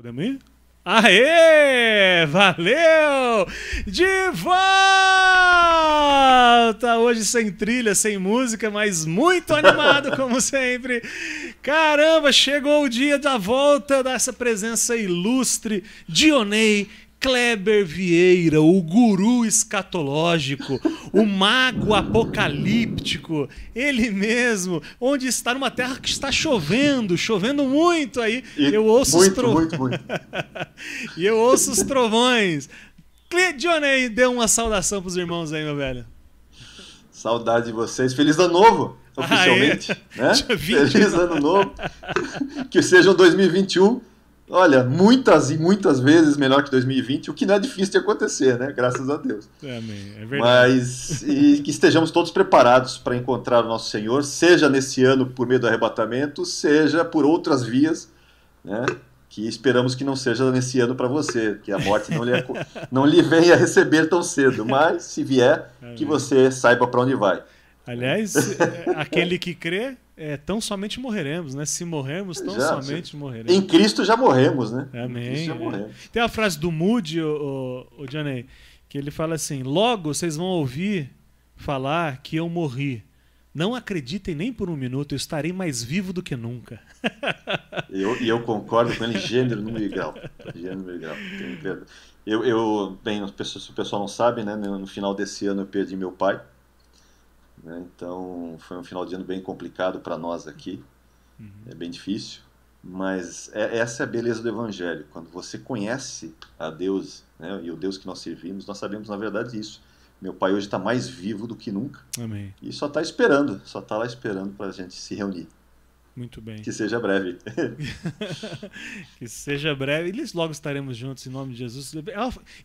Podemos ir? Aê! Valeu! De volta! Hoje sem trilha, sem música, mas muito animado como sempre. Caramba, chegou o dia da volta dessa presença ilustre, Dionei Kleber Vieira, o guru escatológico, o mago apocalíptico, ele mesmo, onde está numa terra que está chovendo muito aí. Eu ouço os trovões. E eu ouço os trovões. Dionei, dê uma saudação para os irmãos aí, meu velho. Saudade de vocês. Feliz ano novo, oficialmente. Né? Feliz ano novo. Que seja um 2021. Olha, muitas e muitas vezes melhor que 2020, o que não é difícil de acontecer, né? Graças a Deus. Amém. É verdade. Mas e que estejamos todos preparados para encontrar o nosso Senhor, seja nesse ano por meio do arrebatamento, seja por outras vias, né? Que esperamos que não seja nesse ano para você, que a morte não lhe venha receber tão cedo, mas se vier, que você saiba para onde vai. Aliás, aquele que crê, tão somente morreremos, né? Se morrermos, tão somente morreremos. Em Cristo já morremos, né? Amém. Já morremos. Tem a frase do Moody, o Johnny, que ele fala assim: logo vocês vão ouvir falar que eu morri. Não acreditem nem por um minuto, eu estarei mais vivo do que nunca. Eu concordo com ele, gênero, número e grau. Bem, se o pessoal não sabe, né? No final desse ano eu perdi meu pai. Então foi um final de ano bem complicado para nós aqui, é bem difícil, mas essa é a beleza do Evangelho. Quando você conhece a Deus, né, e o Deus que nós servimos, nós sabemos na verdade isso. Meu pai hoje está mais vivo do que nunca. Amém. E só está lá esperando para a gente se reunir. Muito bem. Que seja breve. Que seja breve. E logo estaremos juntos em nome de Jesus.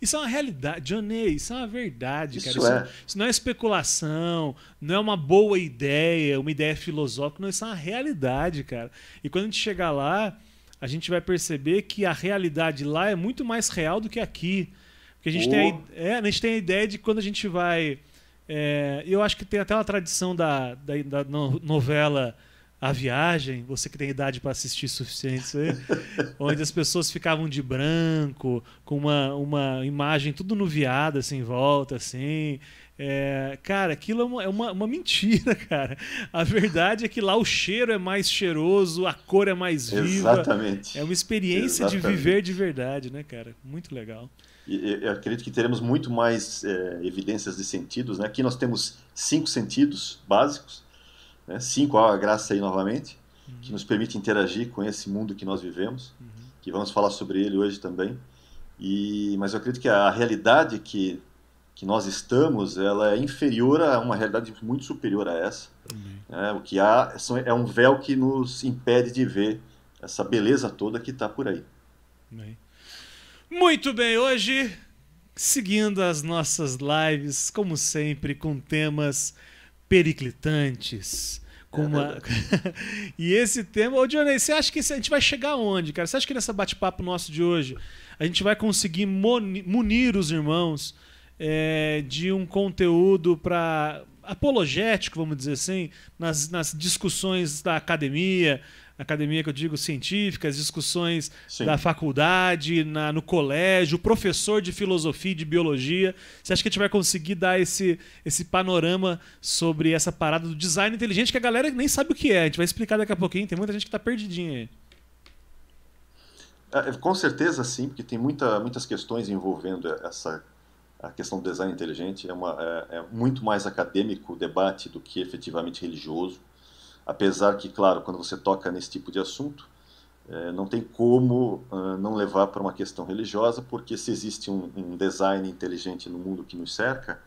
Isso é uma realidade. Johnny, isso é uma verdade, cara. Isso não é especulação, não é uma boa ideia, uma ideia filosófica. Não, isso é uma realidade, cara. E quando a gente chegar lá, a gente vai perceber que a realidade lá é muito mais real do que aqui. Porque a gente, a gente tem a ideia de quando a gente vai... eu acho que tem até uma tradição da novela... A Viagem, você que tem idade para assistir suficiente, onde as pessoas ficavam de branco, com uma imagem tudo nuviada assim, em volta, assim. Cara, aquilo é uma mentira, cara. A verdade é que lá o cheiro é mais cheiroso, a cor é mais viva. Exatamente. É uma experiência de viver de verdade, né, cara? Muito legal. E eu acredito que teremos muito mais evidências de sentidos, né? Aqui nós temos 5 sentidos básicos. 5, a graça aí novamente, que nos permite interagir com esse mundo que nós vivemos, que vamos falar sobre ele hoje também. Mas eu acredito que a realidade que nós estamos, ela é inferior a uma realidade muito superior a essa. O que há é um véu que nos impede de ver essa beleza toda que está por aí. Muito bem, hoje, seguindo as nossas lives, como sempre, com temas periclitantes. E esse tema... Ô, Dionei, você acha que a gente vai chegar aonde, cara? Você acha que nesse bate-papo nosso de hoje a gente vai conseguir munir os irmãos de um conteúdo para apologético, vamos dizer assim, nas discussões da academia que eu digo científica, as discussões da faculdade, no colégio, o professor de filosofia e de biologia? Você acha que a gente vai conseguir dar esse panorama sobre essa parada do design inteligente que a galera nem sabe o que é? A gente vai explicar daqui a pouquinho, tem muita gente que está perdidinha aí. Com certeza sim, porque tem muitas questões envolvendo a questão do design inteligente. É muito mais acadêmico o debate do que efetivamente religioso. Apesar que, claro, quando você toca nesse tipo de assunto, não tem como não levar para uma questão religiosa, porque se existe um design inteligente no mundo que nos cerca,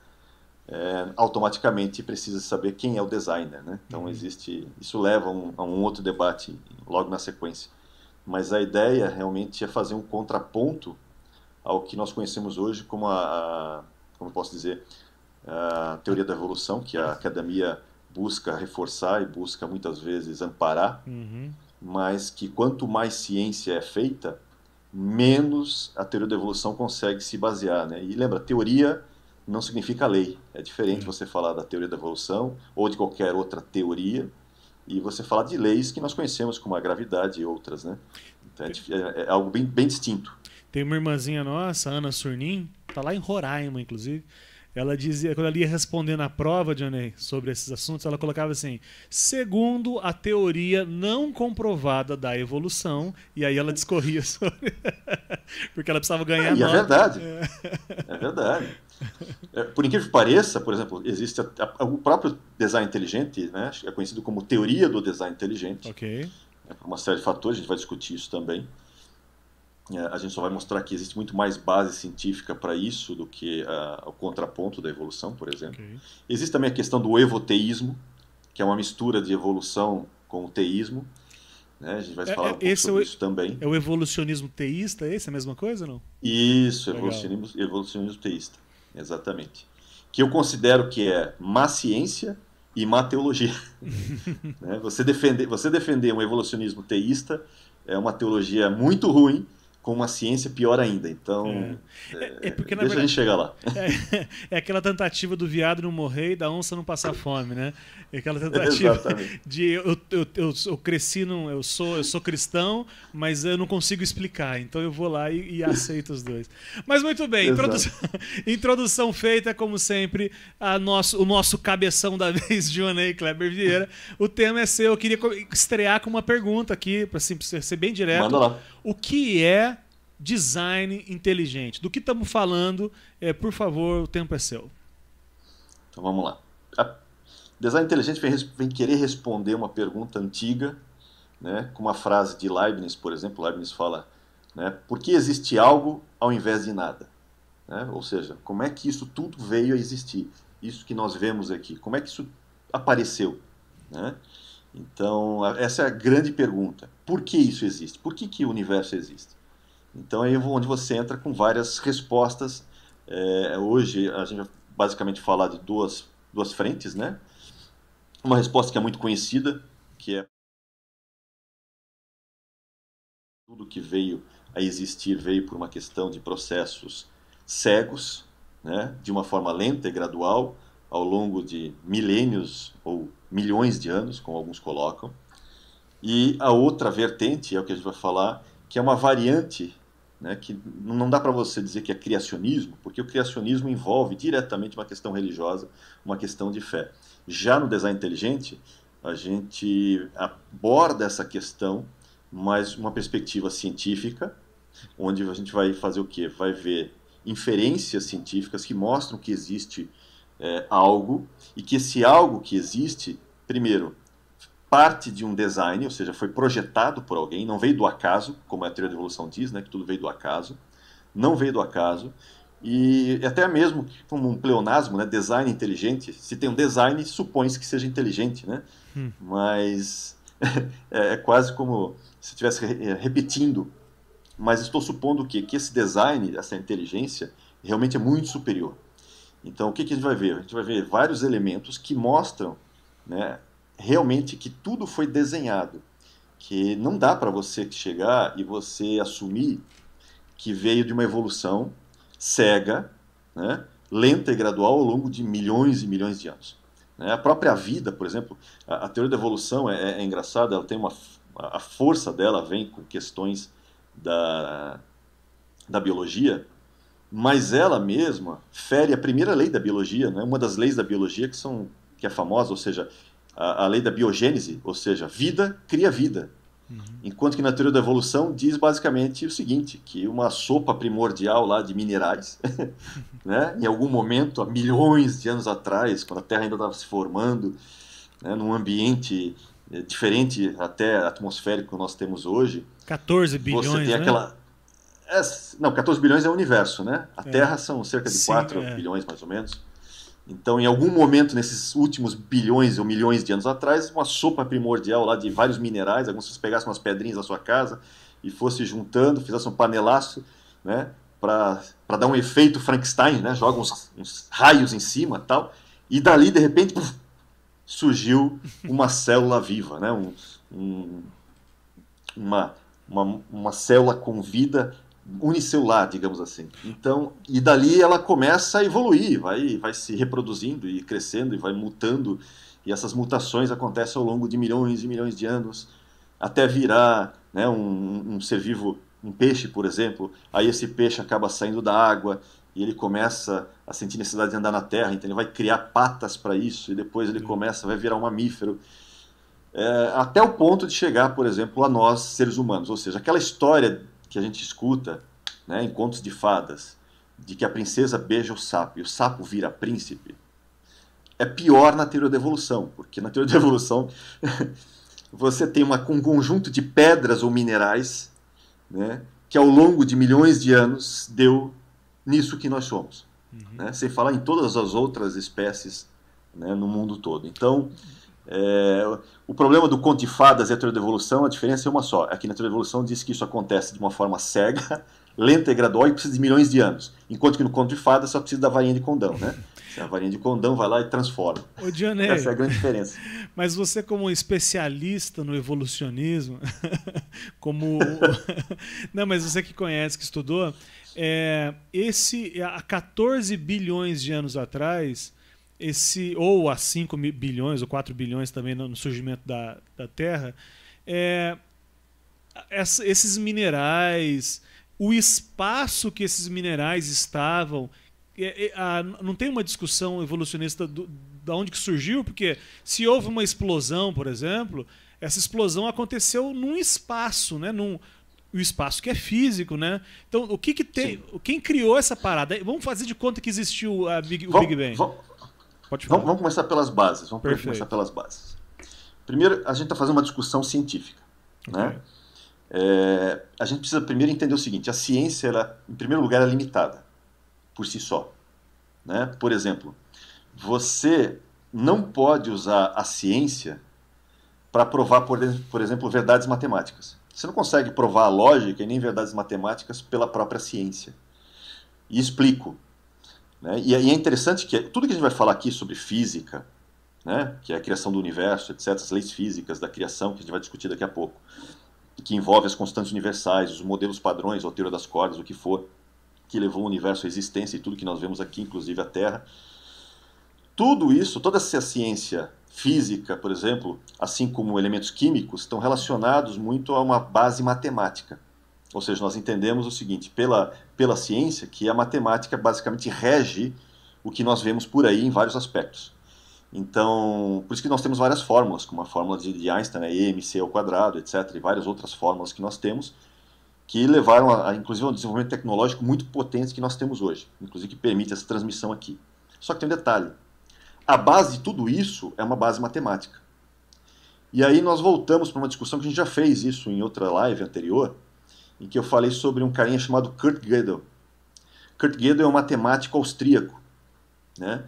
automaticamente precisa saber quem é o designer, né? Então isso leva a um outro debate logo na sequência. Mas a ideia realmente é fazer um contraponto ao que nós conhecemos hoje como como eu posso dizer, a teoria da evolução, que a academia busca reforçar e busca muitas vezes amparar, mas que quanto mais ciência é feita, menos a teoria da evolução consegue se basear, né? E lembra, teoria não significa lei. É diferente você falar da teoria da evolução ou de qualquer outra teoria e você falar de leis que nós conhecemos como a gravidade e outras, né? Então é algo bem distinto. Tem uma irmãzinha nossa, Ana Surnim, tá lá em Roraima, inclusive. Ela dizia, quando ela ia respondendo a prova, Johnny, sobre esses assuntos, ela colocava assim: segundo a teoria não comprovada da evolução, e aí ela discorria sobre. Porque ela precisava ganhar nota. É verdade. É verdade. Por incrível que pareça, por exemplo, existe o próprio design inteligente, né? É conhecido como teoria do design inteligente. Ok. Por uma série de fatores, a gente vai discutir isso também. A gente só vai mostrar que existe muito mais base científica para isso do que o contraponto da evolução, por exemplo. Okay. Existe também a questão do evoteísmo, que é uma mistura de evolução com o teísmo. Né? A gente vai falar um pouco sobre isso também. É o evolucionismo teísta, é a mesma coisa ou não? Isso, evolucionismo teísta, exatamente. Que eu considero que é má ciência e má teologia. Né? Você defender um evolucionismo teísta é uma teologia muito ruim, com uma ciência pior ainda. Então, porque, deixa a gente chegar lá. É aquela tentativa do viado não morrer e da onça não passar fome, né? É aquela tentativa de eu cresci, eu sou cristão, mas eu não consigo explicar, então eu vou lá e aceito os dois. Mas muito bem, introdução feita, como sempre, o nosso cabeção da vez, Johnny Kleber Vieira. O tema é seu, eu queria estrear com uma pergunta aqui, para ser bem direto. Manda lá. O que é design inteligente? Do que estamos falando? Por favor, o tempo é seu. Então vamos lá. Design inteligente vem querer responder uma pergunta antiga, né, com uma frase de Leibniz, por exemplo. Leibniz fala, né, por que existe algo ao invés de nada? Né? Ou seja, como é que isso tudo veio a existir? Isso que nós vemos aqui, como é que isso apareceu? Né? Então, essa é a grande pergunta. Por que isso existe? Por que o universo existe? Então, aí é onde você entra com várias respostas. Hoje, a gente vai basicamente falar de duas frentes, né? Uma resposta que é muito conhecida, que é tudo que veio a existir veio por uma questão de processos cegos, né? De uma forma lenta e gradual, ao longo de milênios ou milhões de anos, como alguns colocam. E a outra vertente, é o que a gente vai falar, que é uma variante, né, que não dá para você dizer que é criacionismo, porque o criacionismo envolve diretamente uma questão religiosa, uma questão de fé. Já no design inteligente, a gente aborda essa questão, mas uma perspectiva científica, onde a gente vai fazer o quê? Vai ver inferências científicas que mostram que existe algo, e que esse algo que existe, primeiro, parte de um design, ou seja, foi projetado por alguém, não veio do acaso, como a teoria da evolução diz, né, que tudo veio do acaso, não veio do acaso, e até mesmo como um pleonasmo, né, design inteligente, se tem um design, supõe-se que seja inteligente, né? Mas é quase como se estivesse repetindo, mas estou supondo que esse design, essa inteligência, realmente é muito superior. Então, o que a gente vai ver? A gente vai ver vários elementos que mostram, né, realmente que tudo foi desenhado, que não dá para você chegar e você assumir que veio de uma evolução cega, né, lenta e gradual ao longo de milhões e milhões de anos. A própria vida, por exemplo, a teoria da evolução é engraçada, ela tem a força dela vem com questões da biologia, mas ela mesma fere a primeira lei da biologia, né? Uma das leis da biologia que é famosa, ou seja, a lei da biogênese, ou seja, vida cria vida. Enquanto que na teoria da evolução diz basicamente o seguinte, que uma sopa primordial lá de minerais, né, em algum momento, há milhões de anos atrás, quando a Terra ainda estava se formando, né, num ambiente diferente até atmosférico que nós temos hoje. 14 bilhões, você tem né? aquela... Não, 14 bilhões é o universo, né? A Terra são cerca de 4 bilhões, mais ou menos. Então, em algum momento, nesses últimos bilhões ou milhões de anos atrás, uma sopa primordial lá de vários minerais, alguns se pegassem umas pedrinhas da sua casa e fosse juntando, fizesse um panelaço, né, para dar um efeito Frankenstein, né, joga uns raios em cima e tal, e dali, de repente, puf, surgiu uma célula viva, né, uma célula com vida unicelular, digamos assim. Então, e dali ela começa a evoluir, vai se reproduzindo e crescendo e vai mutando, e essas mutações acontecem ao longo de milhões e milhões de anos, até virar, né, um ser vivo, um peixe, por exemplo. Aí esse peixe acaba saindo da água e ele começa a sentir necessidade de andar na terra, então ele vai criar patas para isso, e depois ele vai virar um mamífero. Até o ponto de chegar, por exemplo, a nós, seres humanos. Ou seja, aquela história que a gente escuta, né, em contos de fadas, de que a princesa beija o sapo e o sapo vira príncipe, é pior na teoria da evolução, porque na teoria da evolução você tem um conjunto de pedras ou minerais, né, que ao longo de milhões de anos deu nisso que nós somos, né, sem falar em todas as outras espécies, né, no mundo todo. Então, o problema do conto de fadas e a teoria da evolução, a diferença é uma só. Aqui na teoria da evolução diz que isso acontece de uma forma cega, lenta e gradual e precisa de milhões de anos. Enquanto que no conto de fadas só precisa da varinha de condão, né? A varinha de condão vai lá e transforma. Ô, Dionei, essa é a grande diferença. Mas você, como especialista no evolucionismo, como... Não, mas você que conhece, que estudou, há 14 bilhões de anos atrás, ou há 5 bilhões ou 4 bilhões também no surgimento da Terra, esses minerais, o espaço que esses minerais estavam, não tem uma discussão evolucionista da onde que surgiu, porque se houve uma explosão, por exemplo, essa explosão aconteceu num espaço, né? O espaço que é físico, né? Então, o que tem? Sim. Quem criou essa parada? Vamos fazer de conta que existiu o Big Bang. Pode falar. Vamos começar pelas bases. Começar pelas bases. Primeiro, a gente está fazendo uma discussão científica, okay, né? A gente precisa primeiro entender o seguinte: a ciência, ela, em primeiro lugar, é limitada por si só, né? Por exemplo, você não pode usar a ciência para provar, por exemplo, verdades matemáticas. Você não consegue provar a lógica e nem verdades matemáticas pela própria ciência. E explico, né? E é interessante que tudo que a gente vai falar aqui sobre física, né, que é a criação do universo, etc., as leis físicas da criação, que a gente vai discutir daqui a pouco, que envolve as constantes universais, os modelos padrões, a teoria das cordas, o que for, que levou o universo à existência e tudo que nós vemos aqui, inclusive a Terra. Tudo isso, toda essa ciência física, por exemplo, assim como elementos químicos, estão relacionados muito a uma base matemática. Ou seja, nós entendemos o seguinte, pela ciência, que a matemática basicamente rege o que nós vemos por aí em vários aspectos. Então, por isso que nós temos várias fórmulas, como a fórmula de Einstein, mc², etc., e várias outras fórmulas que nós temos, que levaram, inclusive, a um desenvolvimento tecnológico muito potente que nós temos hoje, inclusive que permite essa transmissão aqui. Só que tem um detalhe: a base de tudo isso é uma base matemática. E aí nós voltamos para uma discussão que a gente já fez isso em outra live anterior, em que eu falei sobre um carinha chamado Kurt Gödel. Kurt Gödel é um matemático austríaco, né?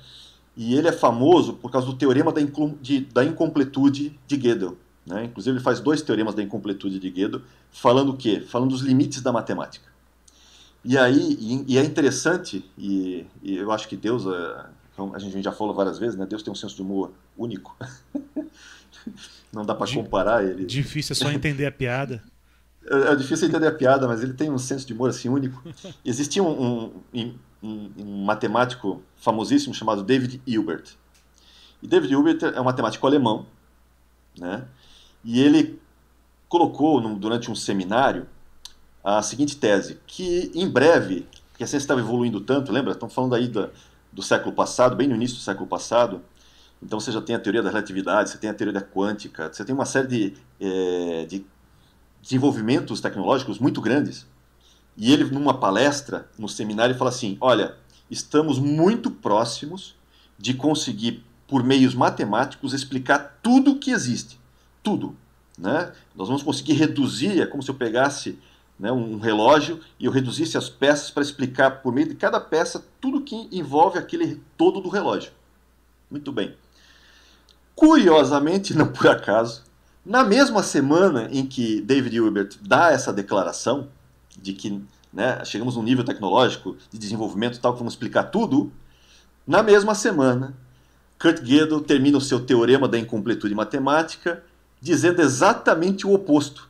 E ele é famoso por causa do teorema da incompletude de Gödel, né? Inclusive ele faz 2 teoremas da incompletude de Gödel, falando o quê? Falando dos limites da matemática. E aí, é interessante, e eu acho que Deus, a gente já falou várias vezes, né? Deus tem um senso de humor único. Não dá para comparar ele. Difícil é só entender a piada. É difícil entender a piada, mas ele tem um senso de humor assim único. Existia um matemático famosíssimo chamado David Hilbert. E David Hilbert é um matemático alemão, né? E ele colocou durante um seminário a seguinte tese, que em breve, que a ciência estava evoluindo tanto, lembra? Estamos falando aí do século passado, bem no início do século passado. Então você já tem a teoria da relatividade, você tem a teoria da quântica, você tem uma série de desenvolvimentos tecnológicos muito grandes. E ele, numa palestra, no seminário, fala assim: olha, estamos muito próximos de conseguir, por meios matemáticos, explicar tudo o que existe. Tudo, né? Nós vamos conseguir reduzir, é como se eu pegasse, né, um relógio e eu reduzisse as peças para explicar, por meio de cada peça, tudo que envolve aquele todo do relógio. Muito bem. Curiosamente, não por acaso, na mesma semana em que David Hilbert dá essa declaração de que, né, chegamos num nível tecnológico de desenvolvimento tal que vamos explicar tudo, na mesma semana, Kurt Gödel termina o seu teorema da incompletude matemática dizendo exatamente o oposto.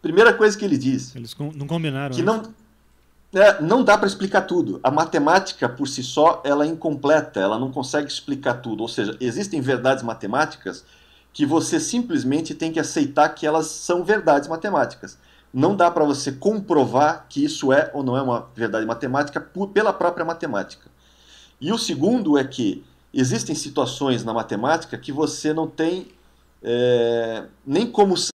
Primeira coisa que ele diz... Eles não combinaram. Que não dá para explicar tudo. A matemática, por si só, ela é incompleta, ela não consegue explicar tudo. Ou seja, existem verdades matemáticas que você simplesmente tem que aceitar que elas são verdades matemáticas. Não dá para você comprovar que isso é ou não é uma verdade matemática pela própria matemática. E o segundo é que existem situações na matemática que você não tem nem como... Estou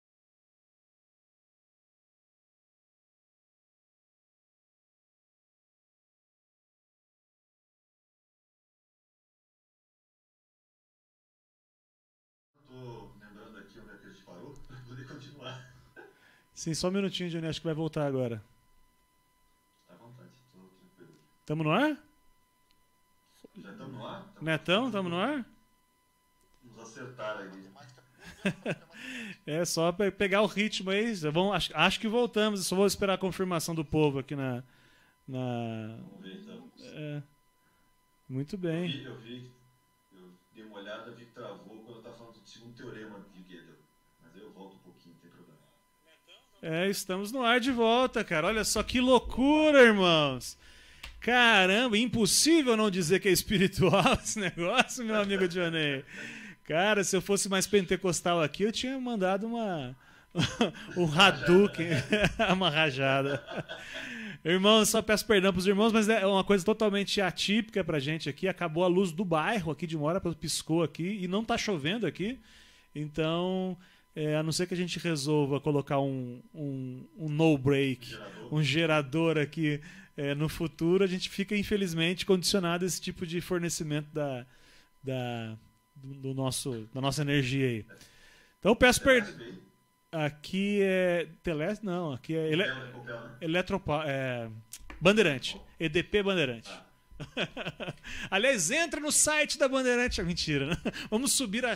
lembrando aqui onde é que a gente parou para poder continuar. Sim, só um minutinho, Johnny, acho que vai voltar agora. À vontade, estou tranquilo. Tamo no ar? Já estamos no ar? Netão, tamo no ar? Nos acertaram aí. É só pegar o ritmo aí. Acho que voltamos. Eu só vou esperar a confirmação do povo aqui na... Vamos ver então. Muito bem. Eu dei uma olhada, vi que travou quando eu estava falando do segundo teorema de Gödel. Mas aí eu volto um pouquinho, não tem problema. Estamos no ar de volta, cara. Olha só que loucura, irmãos. Caramba, impossível não dizer que é espiritual esse negócio, meu amigo Johnny. Cara, se eu fosse mais pentecostal aqui, eu tinha mandado um Hadouken, uma rajada. Irmãos, só peço perdão para os irmãos, mas é uma coisa totalmente atípica pra gente aqui. Acabou a luz do bairro aqui de Mora, piscou aqui e não tá chovendo aqui. Então, a não ser que a gente resolva colocar um no-break, um gerador aqui no futuro, a gente fica, infelizmente, condicionado a esse tipo de fornecimento da nossa energia aí. Então, peço perdão. Aqui é Telesp, não, aqui é Bandeirante, EDP Bandeirante. Aliás, entra no site da Bandeirante. Mentira, né? Vamos subir a...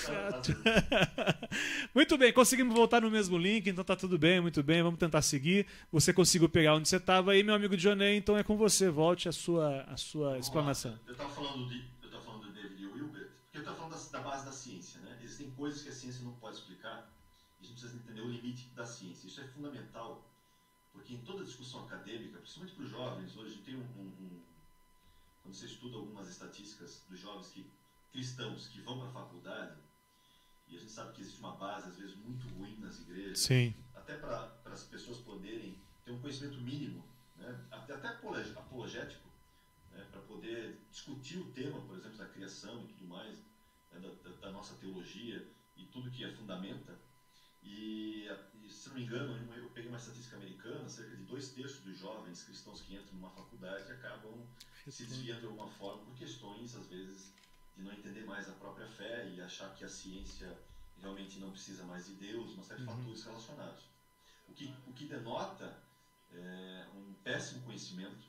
Muito bem, conseguimos voltar no mesmo link, então tá tudo bem, muito bem, vamos tentar seguir. Você conseguiu pegar onde você estava aí, meu amigo Johnny, então é com você, volte a sua explanação. Eu estava falando do David Hilbert, porque eu estava falando da base da ciência, né? Existem coisas que a ciência não pode explicar. A gente precisa entender o limite da ciência. Isso é fundamental, porque em toda discussão acadêmica, principalmente para os jovens, hoje tem quando você estuda algumas estatísticas dos jovens cristãos que vão para a faculdade, e a gente sabe que existe uma base, às vezes, muito ruim nas igrejas, sim, até para as pessoas poderem ter um conhecimento mínimo, né? até apologético, né? Para poder discutir o tema, por exemplo, da criação e tudo mais, né? da nossa teologia e tudo que fundamenta. E, se não me engano, eu peguei uma estatística americana, cerca de 2/3 dos jovens cristãos que entram numa faculdade acabam se desviando de alguma forma por questões, às vezes, de não entender mais a própria fé e achar que a ciência realmente não precisa mais de Deus, uma série de fatores relacionados. O que denota um péssimo conhecimento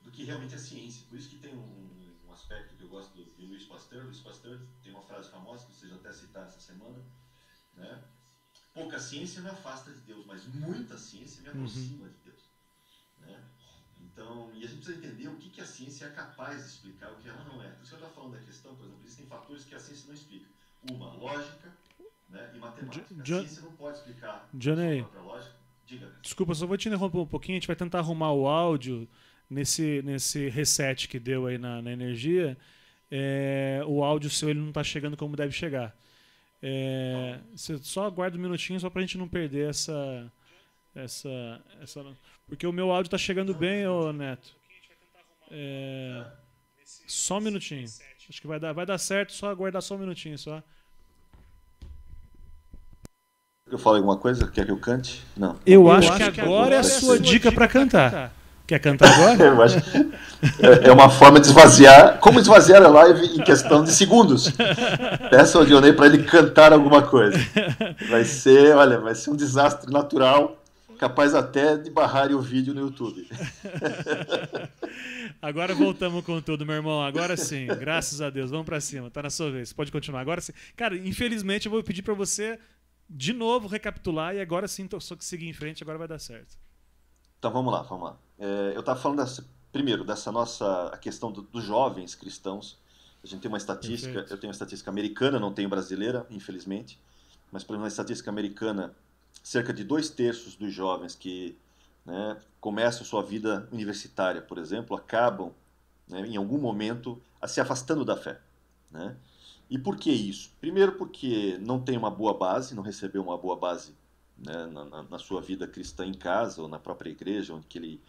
do que realmente é ciência. Por isso que tem um aspecto que eu gosto de Louis Pasteur. Louis Pasteur tem uma frase famosa que vocês até citaram essa semana, né? Pouca ciência me afasta de Deus, mas muita ciência me aproxima de Deus. Né? Então, e a gente precisa entender o que a ciência é capaz de explicar, o que ela não é. Por isso que eu estou falando da questão, por exemplo, existem fatores que a ciência não explica. Uma, lógica, né, e matemática. A ciência não pode explicar a sua própria lógica. Diga. Desculpa, só vou te interromper um pouquinho, a gente vai tentar arrumar o áudio nesse reset que deu aí na energia. O áudio seu ele não está chegando como deve chegar. Você só aguarda um minutinho só pra gente não perder essa porque o meu áudio tá chegando bem, ô Neto. Só um minutinho. Acho que vai dar certo, só aguardar só um minutinho só. Eu falo alguma coisa? Quer que eu cante? Não. Eu acho que agora é a sua dica pra cantar. Quer cantar agora? Eu acho que é uma forma de esvaziar. Como esvaziar a live em questão de segundos. Peça ao Dionei para ele cantar alguma coisa. Vai ser um desastre natural, capaz até de barrarem o vídeo no YouTube. Agora voltamos com tudo, meu irmão. Agora sim, graças a Deus. Vamos para cima, tá na sua vez. Pode continuar. Agora sim. Cara, infelizmente eu vou pedir para você de novo recapitular e agora sim, só que seguir em frente, agora vai dar certo. Então vamos lá. Eu estava falando primeiro dessa a questão dos jovens cristãos. A gente tem uma estatística, Perfeito. Eu tenho uma estatística americana, não tenho brasileira, infelizmente, mas pela estatística americana, cerca de 2/3 dos jovens que começam sua vida universitária, por exemplo, acabam, em algum momento, se afastando da fé. Né? E por que isso? Primeiro porque não tem uma boa base, não recebeu uma boa base, né, na sua vida cristã em casa ou na própria igreja onde que ele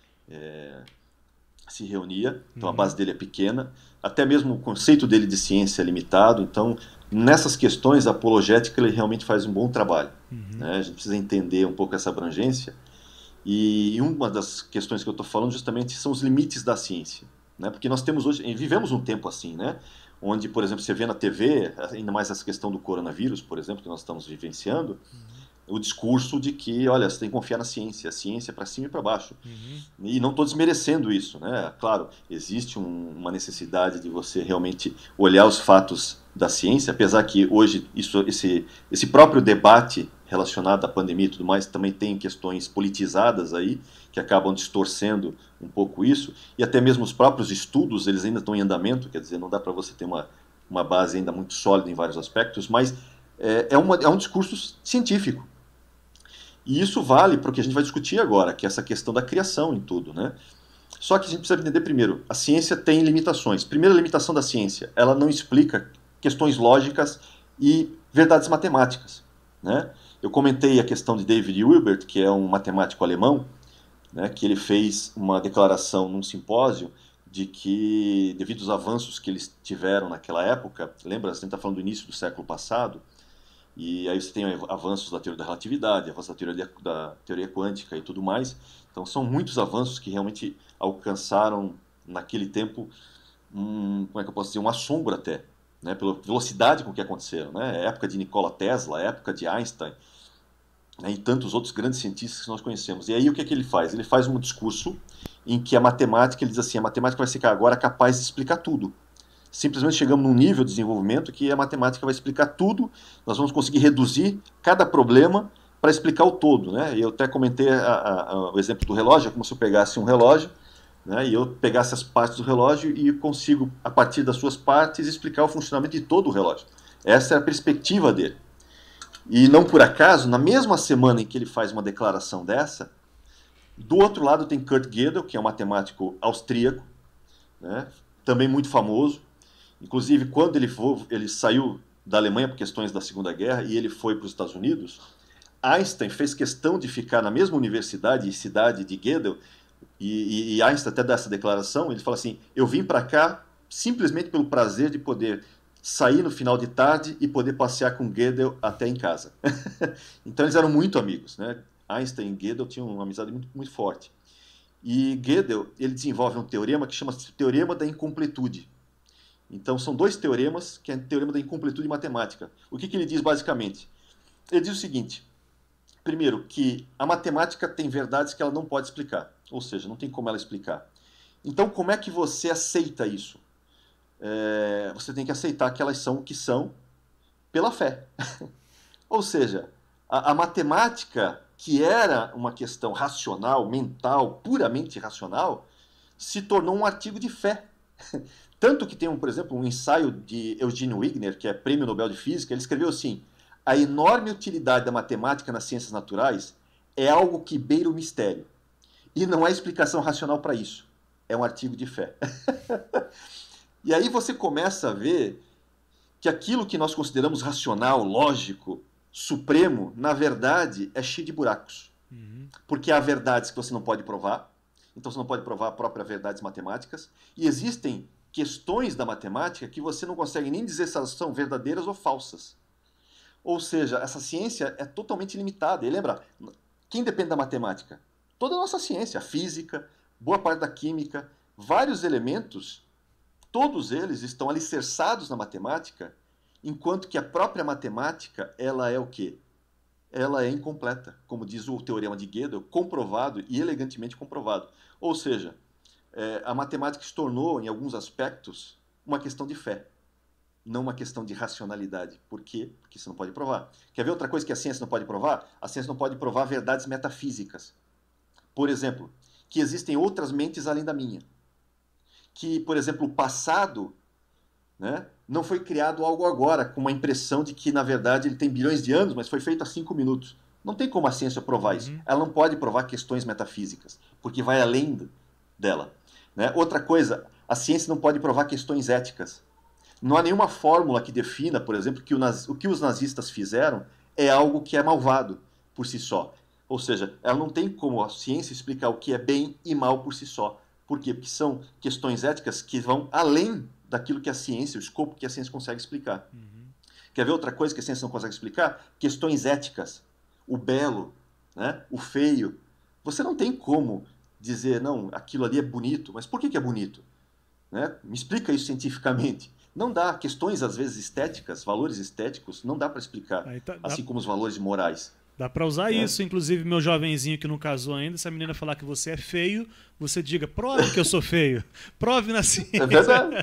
se reunia. Então a base dele é pequena. Até mesmo o conceito dele de ciência é limitado. Então, nessas questões, a apologética ele realmente faz um bom trabalho. Né? A gente precisa entender um pouco essa abrangência. E uma das questões que eu estou falando justamente são os limites da ciência. Né? Porque nós temos hoje, vivemos um tempo assim, né? Onde, por exemplo, você vê na TV, ainda mais essa questão do coronavírus, por exemplo, que nós estamos vivenciando, o discurso de que, olha, você tem que confiar na ciência, a ciência é para cima e para baixo. E não estou desmerecendo isso, né? Claro, existe uma necessidade de você realmente olhar os fatos da ciência, apesar que hoje esse próprio debate relacionado à pandemia e tudo mais também tem questões politizadas aí, que acabam distorcendo um pouco isso, e até mesmo os próprios estudos, eles ainda estão em andamento, quer dizer, não dá para você ter uma base ainda muito sólida em vários aspectos, mas é um discurso científico. E isso vale para o que a gente vai discutir agora, que é essa questão da criação em tudo, né? Só que a gente precisa entender primeiro, a ciência tem limitações. Primeira limitação da ciência, ela não explica questões lógicas e verdades matemáticas, né? Eu comentei a questão de David Hilbert, que é um matemático alemão, né, que ele fez uma declaração num simpósio de que, devido aos avanços que eles tiveram naquela época, lembra, a gente está falando do início do século passado, e aí você tem avanços da teoria da relatividade, avanços da teoria quântica e tudo mais. Então são muitos avanços que realmente alcançaram naquele tempo, como é que eu posso dizer, um assombro até, né, pela velocidade com que aconteceram, né? Época de Nikola Tesla, época de Einstein, né, e tantos outros grandes cientistas que nós conhecemos. E aí o que é que ele faz? Ele faz um discurso em que a matemática, ele diz assim, a matemática vai ser agora capaz de explicar tudo. Simplesmente chegamos num nível de desenvolvimento que a matemática vai explicar tudo, nós vamos conseguir reduzir cada problema para explicar o todo, né? E eu até comentei o exemplo do relógio, é como se eu pegasse um relógio, né, e eu pegasse as partes do relógio e consigo, a partir das suas partes, explicar o funcionamento de todo o relógio. Essa é a perspectiva dele. E não por acaso, na mesma semana em que ele faz uma declaração dessa, do outro lado tem Kurt Gödel, que é um matemático austríaco, né, também muito famoso. Inclusive, quando ele saiu da Alemanha por questões da Segunda Guerra e ele foi para os Estados Unidos, Einstein fez questão de ficar na mesma universidade e cidade de Gödel, e Einstein até dá essa declaração, ele fala assim, eu vim para cá simplesmente pelo prazer de poder sair no final de tarde e poder passear com Gödel até em casa. Então eles eram muito amigos, né? Einstein e Gödel tinham uma amizade muito, muito forte. E Gödel, ele desenvolve um teorema que chama-se Teorema da Incompletude. Então são dois teoremas, que é o Teorema da Incompletude matemática. O que ele diz basicamente? Ele diz o seguinte, primeiro, que a matemática tem verdades que ela não pode explicar, ou seja, não tem como ela explicar. Então como é que você aceita isso? Você tem que aceitar que elas são o que são pela fé. Ou seja, a matemática, que era uma questão racional, mental, puramente racional, se tornou um artigo de fé. Tanto que tem, por exemplo, um ensaio de Eugene Wigner, que é Prêmio Nobel de Física, ele escreveu assim, a enorme utilidade da matemática nas ciências naturais é algo que beira o mistério. E não há explicação racional para isso. É um artigo de fé. E aí você começa a ver que aquilo que nós consideramos racional, lógico, supremo, na verdade é cheio de buracos. Porque há verdades que você não pode provar, então você não pode provar as próprias verdades matemáticas, e existem questões da matemática que você não consegue nem dizer se elas são verdadeiras ou falsas. Ou seja, essa ciência é totalmente limitada. E lembra, quem depende da matemática? Toda a nossa ciência, a física, boa parte da química, vários elementos, todos eles estão alicerçados na matemática, enquanto que a própria matemática, ela é o quê? Ela é incompleta, como diz o Teorema de Gödel, comprovado e elegantemente comprovado. Ou seja, a matemática se tornou, em alguns aspectos, uma questão de fé, não uma questão de racionalidade. Por quê? Porque você não pode provar. Quer ver outra coisa que a ciência não pode provar? A ciência não pode provar verdades metafísicas. Por exemplo, que existem outras mentes além da minha. Que, por exemplo, o passado, né, não foi criado algo agora, com uma impressão de que, na verdade, ele tem bilhões de anos, mas foi feito há 5 minutos. Não tem como a ciência provar isso. Ela não pode provar questões metafísicas, porque vai além dela. Né? Outra coisa, a ciência não pode provar questões éticas. Não há nenhuma fórmula que defina, por exemplo, que o que os nazistas fizeram é algo que é malvado por si só. Ou seja, ela não tem como a ciência explicar o que é bem e mal por si só. Por quê? Porque são questões éticas que vão além daquilo que a ciência, o escopo que a ciência consegue explicar. Quer ver outra coisa que a ciência não consegue explicar? Questões éticas. O belo, né? O feio. Você não tem como dizer, não, aquilo ali é bonito, mas por que é bonito? Né? Me explica isso cientificamente. Não dá. Questões, às vezes, estéticas, valores estéticos, não dá para explicar. Assim como os valores morais. Dá para usar isso, inclusive meu jovenzinho que não casou ainda, se a menina falar que você é feio, você diga, prove que eu sou feio, prove na ciência. É verdade.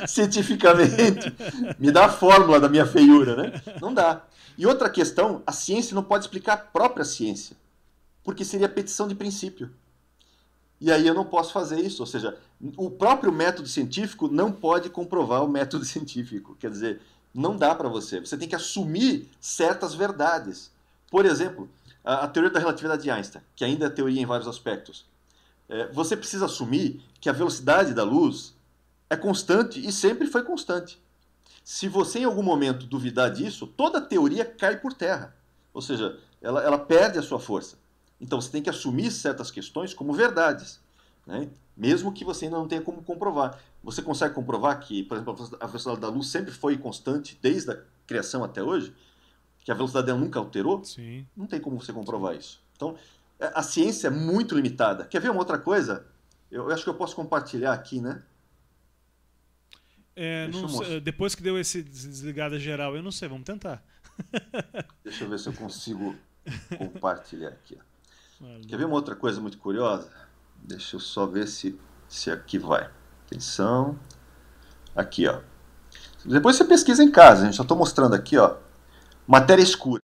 Cientificamente, me dá a fórmula da minha feiura, né? Não dá. E outra questão, a ciência não pode explicar a própria ciência, porque seria petição de princípio. E aí eu não posso fazer isso, ou seja, o próprio método científico não pode comprovar o método científico. Quer dizer, não dá para você. Você tem que assumir certas verdades. Por exemplo, a teoria da relatividade de Einstein, que ainda é teoria em vários aspectos. Você precisa assumir que a velocidade da luz é constante e sempre foi constante. Se você em algum momento duvidar disso, toda a teoria cai por terra. Ou seja, ela perde a sua força. Então você tem que assumir certas questões como verdades, né? Mesmo que você ainda não tenha como comprovar. Você consegue comprovar que, por exemplo, a velocidade da luz sempre foi constante desde a criação até hoje? Que a velocidade dela nunca alterou? Sim. Não tem como você comprovar isso. Então, a ciência é muito limitada. Quer ver uma outra coisa? Eu acho que eu posso compartilhar aqui, né? Depois que deu esse desligada geral, eu não sei, vamos tentar. Deixa eu ver se eu consigo compartilhar aqui. Quer ver uma outra coisa muito curiosa? Deixa eu só ver se aqui vai. Atenção. Aqui, ó. Depois você pesquisa em casa, gente. Só estou mostrando aqui, ó. Matéria escura.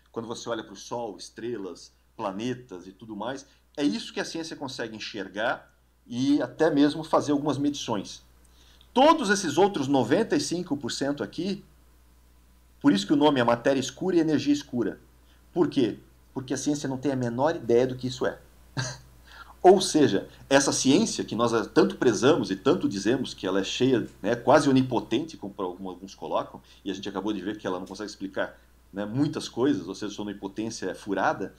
Quando você olha para o Sol, estrelas, planetas e tudo mais, é isso que a ciência consegue enxergar e até mesmo fazer algumas medições. Todos esses outros 95% aqui, por isso que o nome é matéria escura e energia escura. Por quê? Porque a ciência não tem a menor ideia do que isso é. Ou seja, essa ciência que nós tanto prezamos e tanto dizemos que ela é cheia, né, quase onipotente, como alguns colocam, e a gente acabou de ver que ela não consegue explicar, né, muitas coisas, ou seja, sua onipotência é furada,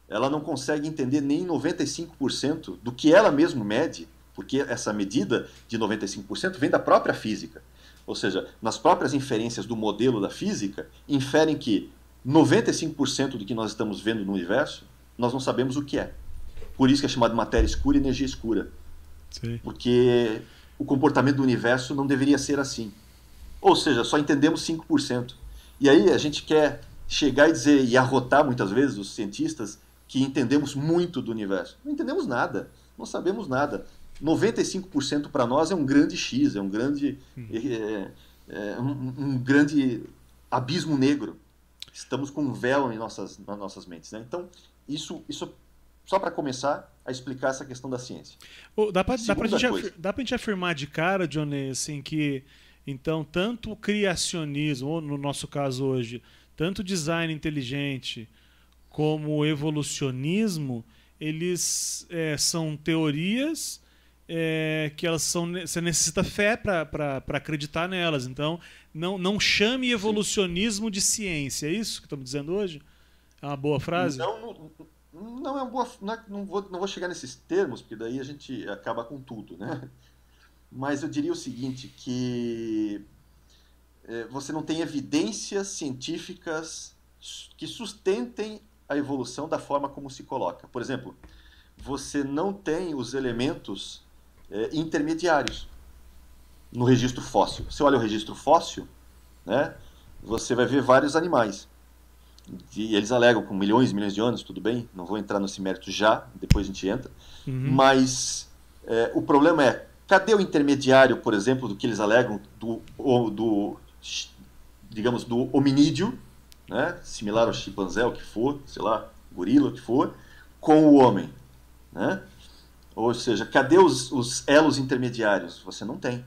ela não consegue entender nem 95% do que ela mesma mede, porque essa medida de 95% vem da própria física. Ou seja, nas próprias inferências do modelo da física, inferem que 95% do que nós estamos vendo no universo, nós não sabemos o que é. Por isso que é chamado matéria escura e energia escura. Sim. Porque o comportamento do universo não deveria ser assim. Ou seja, só entendemos 5%. E aí a gente quer chegar e dizer, e arrotar muitas vezes os cientistas, que entendemos muito do universo. Não entendemos nada, não sabemos nada. 95% para nós é um grande X, é um grande, um grande abismo negro. Estamos com um véu nas nossas mentes, né? Então, isso só para começar a explicar essa questão da ciência. Dá para a gente afirmar de cara, Johnny, assim, que então tanto o criacionismo, ou no nosso caso hoje, tanto o design inteligente como o evolucionismo, eles são teorias que elas você necessita fé para acreditar nelas. Então, não chame evolucionismo de ciência. É isso que estamos dizendo hoje? É uma boa frase? Não é uma boa. Não vou chegar nesses termos, porque daí a gente acaba com tudo, né? Mas eu diria o seguinte, que você não tem evidências científicas que sustentem a evolução da forma como se coloca. Por exemplo, você não tem os elementos intermediários no registro fóssil. Você olha o registro fóssil, né, você vai ver vários animais. E eles alegam com milhões e milhões de anos, tudo bem, não vou entrar nesse mérito já, depois a gente entra. Mas o problema é, cadê o intermediário, por exemplo, do que eles alegam digamos, do hominídeo, né, similar ao chimpanzé, o que for, sei lá, gorila, o que for, com o homem, né? Ou seja, cadê os elos intermediários? Você não tem.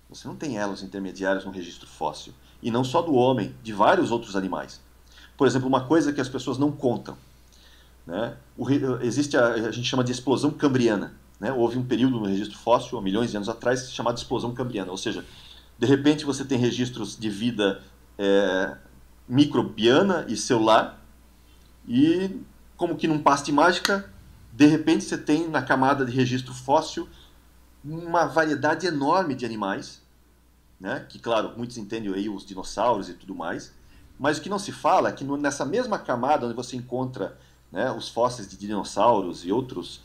Você não tem elos intermediários no registro fóssil. E não só do homem, de vários outros animais. Por exemplo, uma coisa que as pessoas não contam, né? Existe a gente chama de explosão cambriana, né? Houve um período no registro fóssil, há milhões de anos atrás, chamado explosão cambriana. Ou seja, de repente você tem registros de vida microbiana e celular, e como que num passe de mágica, de repente você tem na camada de registro fóssil uma variedade enorme de animais, né? Que, claro, muitos entendem aí os dinossauros e tudo mais, mas o que não se fala é que nessa mesma camada onde você encontra, né, os fósseis de dinossauros e outros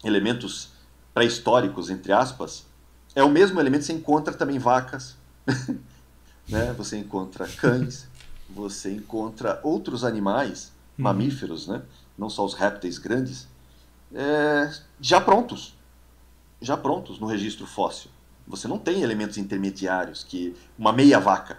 elementos pré-históricos, entre aspas, é o mesmo elemento que você encontra também vacas, né? Você encontra cães, você encontra outros animais, mamíferos, né? Não só os répteis grandes, já prontos no registro fóssil. Você não tem elementos intermediários, que uma meia vaca.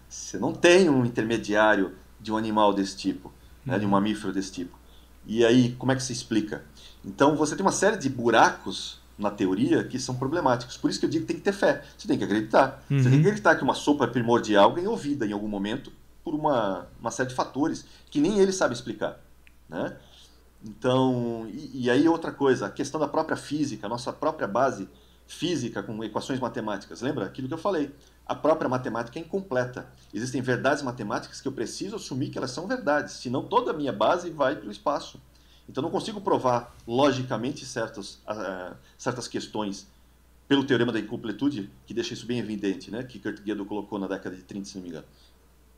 Você não tem um intermediário de um animal desse tipo, né, de um mamífero desse tipo. E aí, como é que se explica? Então, você tem uma série de buracos na teoria que são problemáticos. Por isso que eu digo que tem que ter fé. Você tem que acreditar. Você tem que acreditar que uma sopa primordial ganhou vida em algum momento por uma série de fatores que nem ele sabe explicar, né? Então, e aí outra coisa, a questão da própria física, a nossa própria base física com equações matemáticas. Lembra aquilo que eu falei? A própria matemática é incompleta. Existem verdades matemáticas que eu preciso assumir que elas são verdades, senão toda a minha base vai para o espaço. Então não consigo provar logicamente certas questões pelo teorema da incompletude, que deixa isso bem evidente, né? Que Kurt Gödel colocou na década de 30, se não me engano.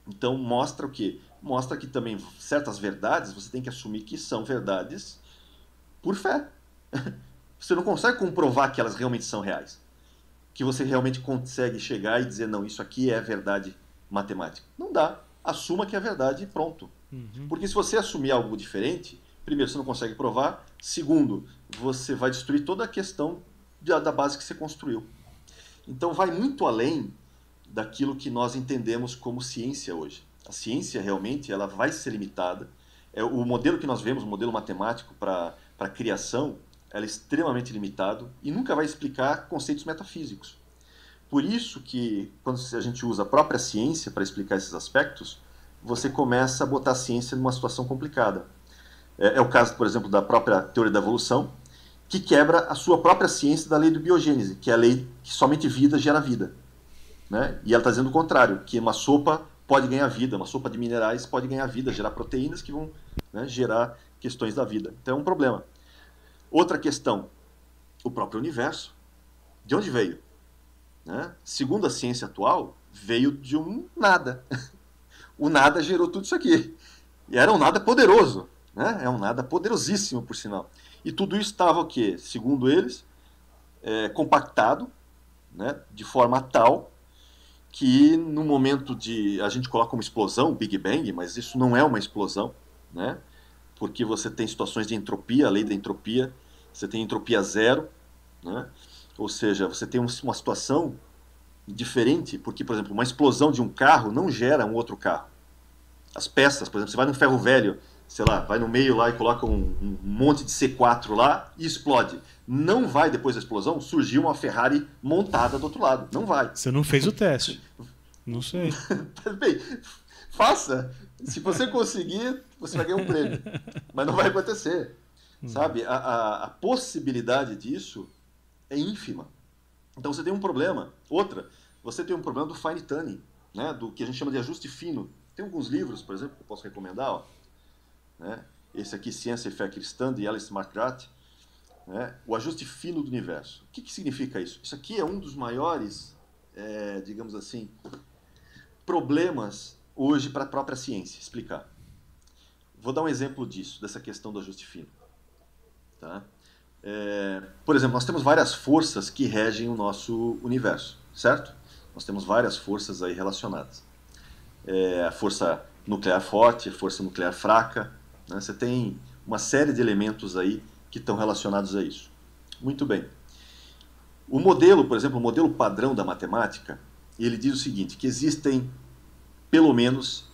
Então mostra o quê? Mostra que também certas verdades você tem que assumir que são verdades por fé. Você não consegue comprovar que elas realmente são reais. Que você realmente consegue chegar e dizer, não, isso aqui é verdade matemática. Não dá. Assuma que é verdade e pronto. Porque se você assumir algo diferente, primeiro, você não consegue provar. Segundo, você vai destruir toda a questão da base que você construiu. Então vai muito além daquilo que nós entendemos como ciência hoje. A ciência realmente ela vai ser limitada. O modelo que nós vemos, o modelo matemático para a criação, ela é extremamente limitado e nunca vai explicar conceitos metafísicos. Por isso que, quando a gente usa a própria ciência para explicar esses aspectos, você começa a botar a ciência numa situação complicada. É o caso, por exemplo, da própria teoria da evolução, que quebra a sua própria ciência da lei do biogênese, que é a lei que somente vida gera vida, né? E ela está dizendo o contrário, que uma sopa pode ganhar vida, uma sopa de minerais pode ganhar vida, gerar proteínas que vão, né, gerar questões da vida. Então é um problema. Outra questão, o próprio universo. De onde veio? Né? Segundo a ciência atual, veio de um nada. O nada gerou tudo isso aqui. E era um nada poderoso, né? É um nada poderosíssimo, por sinal. E tudo isso estava o quê? Segundo eles, compactado, né, de forma tal que no momento de... A gente coloca uma explosão, Big Bang, mas isso não é uma explosão, né? Porque você tem situações de entropia, a lei da entropia, você tem entropia zero, né? Ou seja, você tem uma situação diferente, porque, por exemplo, uma explosão de um carro não gera um outro carro. As peças, por exemplo, você vai num ferro velho, sei lá, vai no meio lá e coloca um monte de C4 lá e explode. Não vai, depois da explosão, surgir uma Ferrari montada do outro lado. Não vai. Você não fez o teste. Não sei. Bem, faça. Se você conseguir, você vai ganhar um prêmio. Mas não vai acontecer. Sabe? A possibilidade disso é ínfima. Então você tem um problema. Outra, você tem um problema do fine tuning, né? Do que a gente chama de ajuste fino. Tem alguns livros, por exemplo, que eu posso recomendar. Ó, né? Esse aqui, Ciência e Fé Cristã, de Alice McGrath. Né? O ajuste fino do universo. O que significa isso? Isso aqui é um dos maiores, digamos assim, problemas hoje para a própria ciência explicar. Vou dar um exemplo disso, dessa questão do ajuste fino. Tá? Por exemplo, nós temos várias forças que regem o nosso universo, certo? Nós temos várias forças aí relacionadas. A força nuclear forte, a força nuclear fraca, né? Você tem uma série de elementos aí que estão relacionados a isso. Muito bem. O modelo, por exemplo, o modelo padrão da matemática, ele diz o seguinte, que existem pelo menos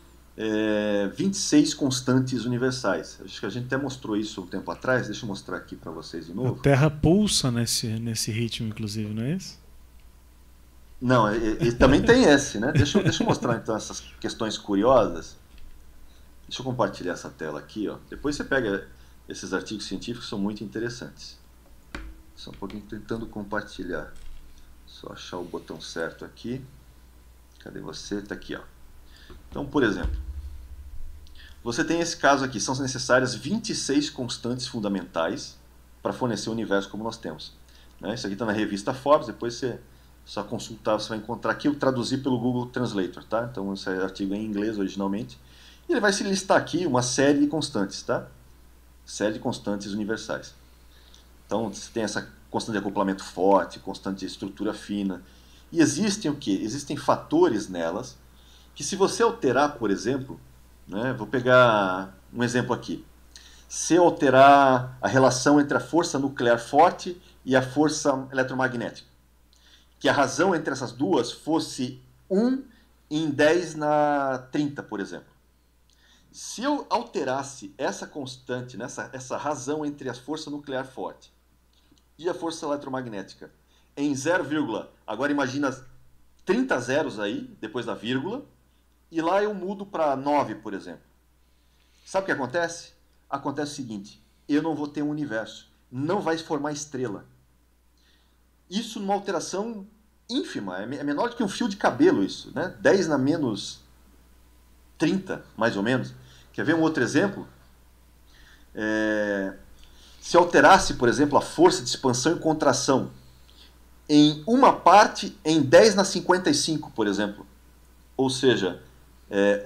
26 constantes universais. Acho que a gente até mostrou isso um tempo atrás, deixa eu mostrar aqui para vocês de novo. A Terra pulsa nesse ritmo, inclusive, não é isso? Não, e também tem esse, né? Deixa eu mostrar então essas questões curiosas. Deixa eu compartilhar essa tela aqui, ó. Depois você pega esses artigos científicos, são muito interessantes. Só um pouquinho tentando compartilhar. Só achar o botão certo aqui. Cadê você? Está aqui, ó. Então, por exemplo, você tem esse caso aqui. São necessárias 26 constantes fundamentais para fornecer o universo como nós temos. Né? Isso aqui está na revista Forbes. Depois você só consultar, você vai encontrar aqui. Eu traduzi pelo Google Translator, tá? Então, esse artigo é em inglês originalmente. E ele vai se listar aqui uma série de constantes, tá? Série de constantes universais. Então, você tem essa constante de acoplamento forte, constante de estrutura fina. E existem o quê? Existem fatores nelas que, se você alterar, por exemplo, né, vou pegar um exemplo aqui. Se eu alterar a relação entre a força nuclear forte e a força eletromagnética, que a razão entre essas duas fosse 1 em 10 na 30, por exemplo. Se eu alterasse essa constante, essa razão entre a força nuclear forte e a força eletromagnética em 0, agora imagina 30 zeros aí, depois da vírgula, e lá eu mudo para 9, por exemplo. Sabe o que acontece? Acontece o seguinte, eu não vou ter um universo, não vai se formar estrela. Isso numa alteração ínfima, é menor do que um fio de cabelo isso, né? 10 na menos 30, mais ou menos. Quer ver um outro exemplo? Se alterasse, por exemplo, a força de expansão e contração em uma parte em 10 na 55, por exemplo. Ou seja,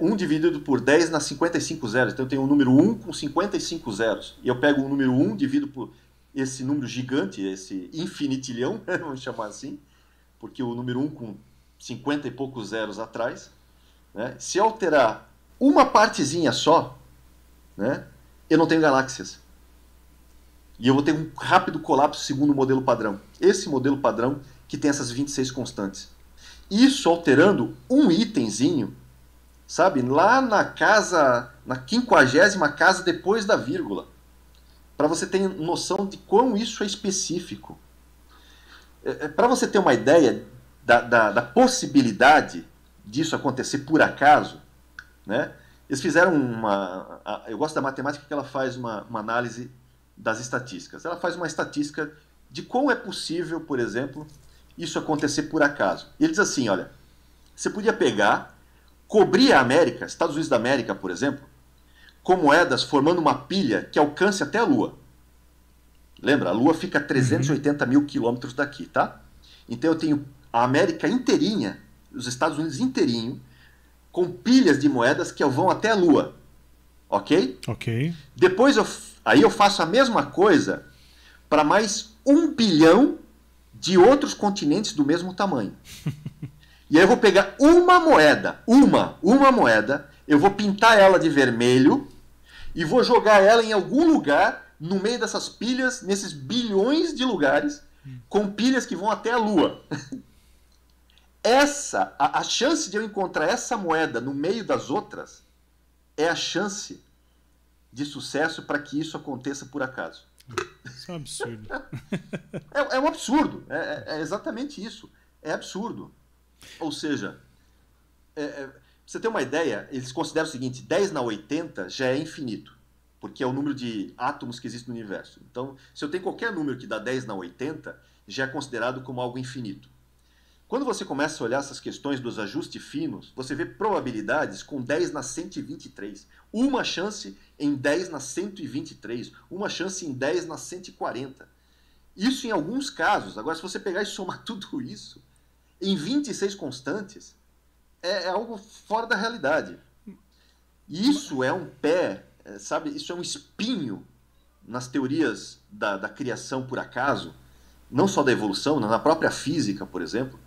1 dividido por 10 na 55 zeros. Então eu tenho um número 1 com 55 zeros. E eu pego o número 1, divido por esse número gigante, esse infinitilhão, vamos chamar assim, porque o número 1 com 50 e poucos zeros atrás, né? Se alterar uma partezinha só, né, eu não tenho galáxias. E eu vou ter um rápido colapso segundo o modelo padrão. Esse modelo padrão que tem essas 26 constantes. Isso alterando um itemzinho, sabe? Lá na casa, na 50ª casa depois da vírgula. Para você ter noção de quão isso é específico. Para você ter uma ideia da possibilidade disso acontecer por acaso, né? Eles fizeram eu gosto da matemática que ela faz uma análise das estatísticas. Ela faz uma estatística de como é possível, por exemplo, isso acontecer por acaso. E ele diz assim, olha, você podia pegar, cobrir a América, Estados Unidos da América, por exemplo, com moedas formando uma pilha que alcance até a Lua. Lembra? A Lua fica a 380 mil quilômetros daqui, tá? Então eu tenho a América inteirinha, os Estados Unidos inteirinho, com pilhas de moedas que vão até a Lua. Ok? Ok. Depois aí eu faço a mesma coisa para mais 1 bilhão de outros continentes do mesmo tamanho. E aí eu vou pegar uma moeda, uma moeda, eu vou pintar ela de vermelho e vou jogar ela em algum lugar no meio dessas pilhas, nesses bilhões de lugares, com pilhas que vão até a Lua. A chance de eu encontrar essa moeda no meio das outras é a chance de sucesso para que isso aconteça por acaso. Isso é um absurdo. É um absurdo. É exatamente isso. É absurdo. Ou seja, pra você ter uma ideia, eles consideram o seguinte, 10 na 80 já é infinito, porque é o número de átomos que existe no universo. Então, se eu tenho qualquer número que dá 10 na 80, já é considerado como algo infinito. Quando você começa a olhar essas questões dos ajustes finos, você vê probabilidades com 10 na 123. Uma chance em 10 na 123. Uma chance em 10 na 140. Isso em alguns casos. Agora, se você pegar e somar tudo isso, em 26 constantes, é algo fora da realidade. E isso é um pé, sabe? Isso é um espinho nas teorias da criação por acaso, não só da evolução, na própria física, por exemplo,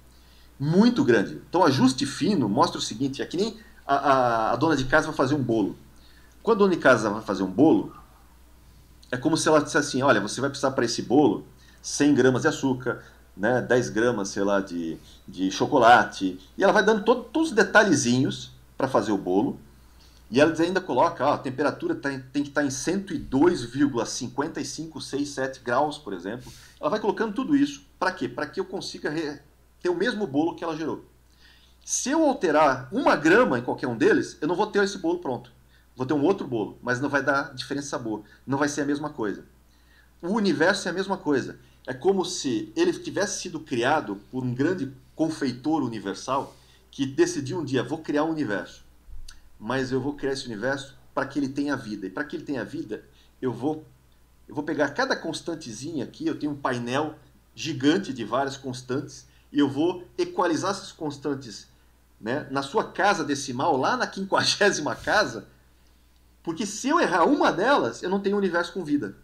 muito grande. Então, ajuste fino mostra o seguinte: é que nem a dona de casa vai fazer um bolo. Quando a dona de casa vai fazer um bolo, é como se ela dissesse assim: olha, você vai precisar para esse bolo 100 gramas de açúcar, né, 10 gramas, sei lá, de chocolate. E ela vai dando todos os detalhezinhos para fazer o bolo. E ela ainda coloca, ó, a temperatura tem que estar em 102,5567 graus, por exemplo. Ela vai colocando tudo isso. Para quê? Para que eu consiga ter o mesmo bolo que ela gerou. Se eu alterar 1 grama em qualquer um deles, eu não vou ter esse bolo pronto. Vou ter um outro bolo, mas não vai dar diferença de sabor. Não vai ser a mesma coisa. O universo é a mesma coisa. É como se ele tivesse sido criado por um grande confeitor universal que decidiu um dia: vou criar um universo. Mas eu vou criar esse universo para que ele tenha vida. E para que ele tenha vida, eu vou pegar cada constantezinha aqui, eu tenho um painel gigante de várias constantes, e eu vou equalizar essas constantes, né, na sua casa decimal, lá na 50ª casa, porque se eu errar uma delas, eu não tenho um universo com vida.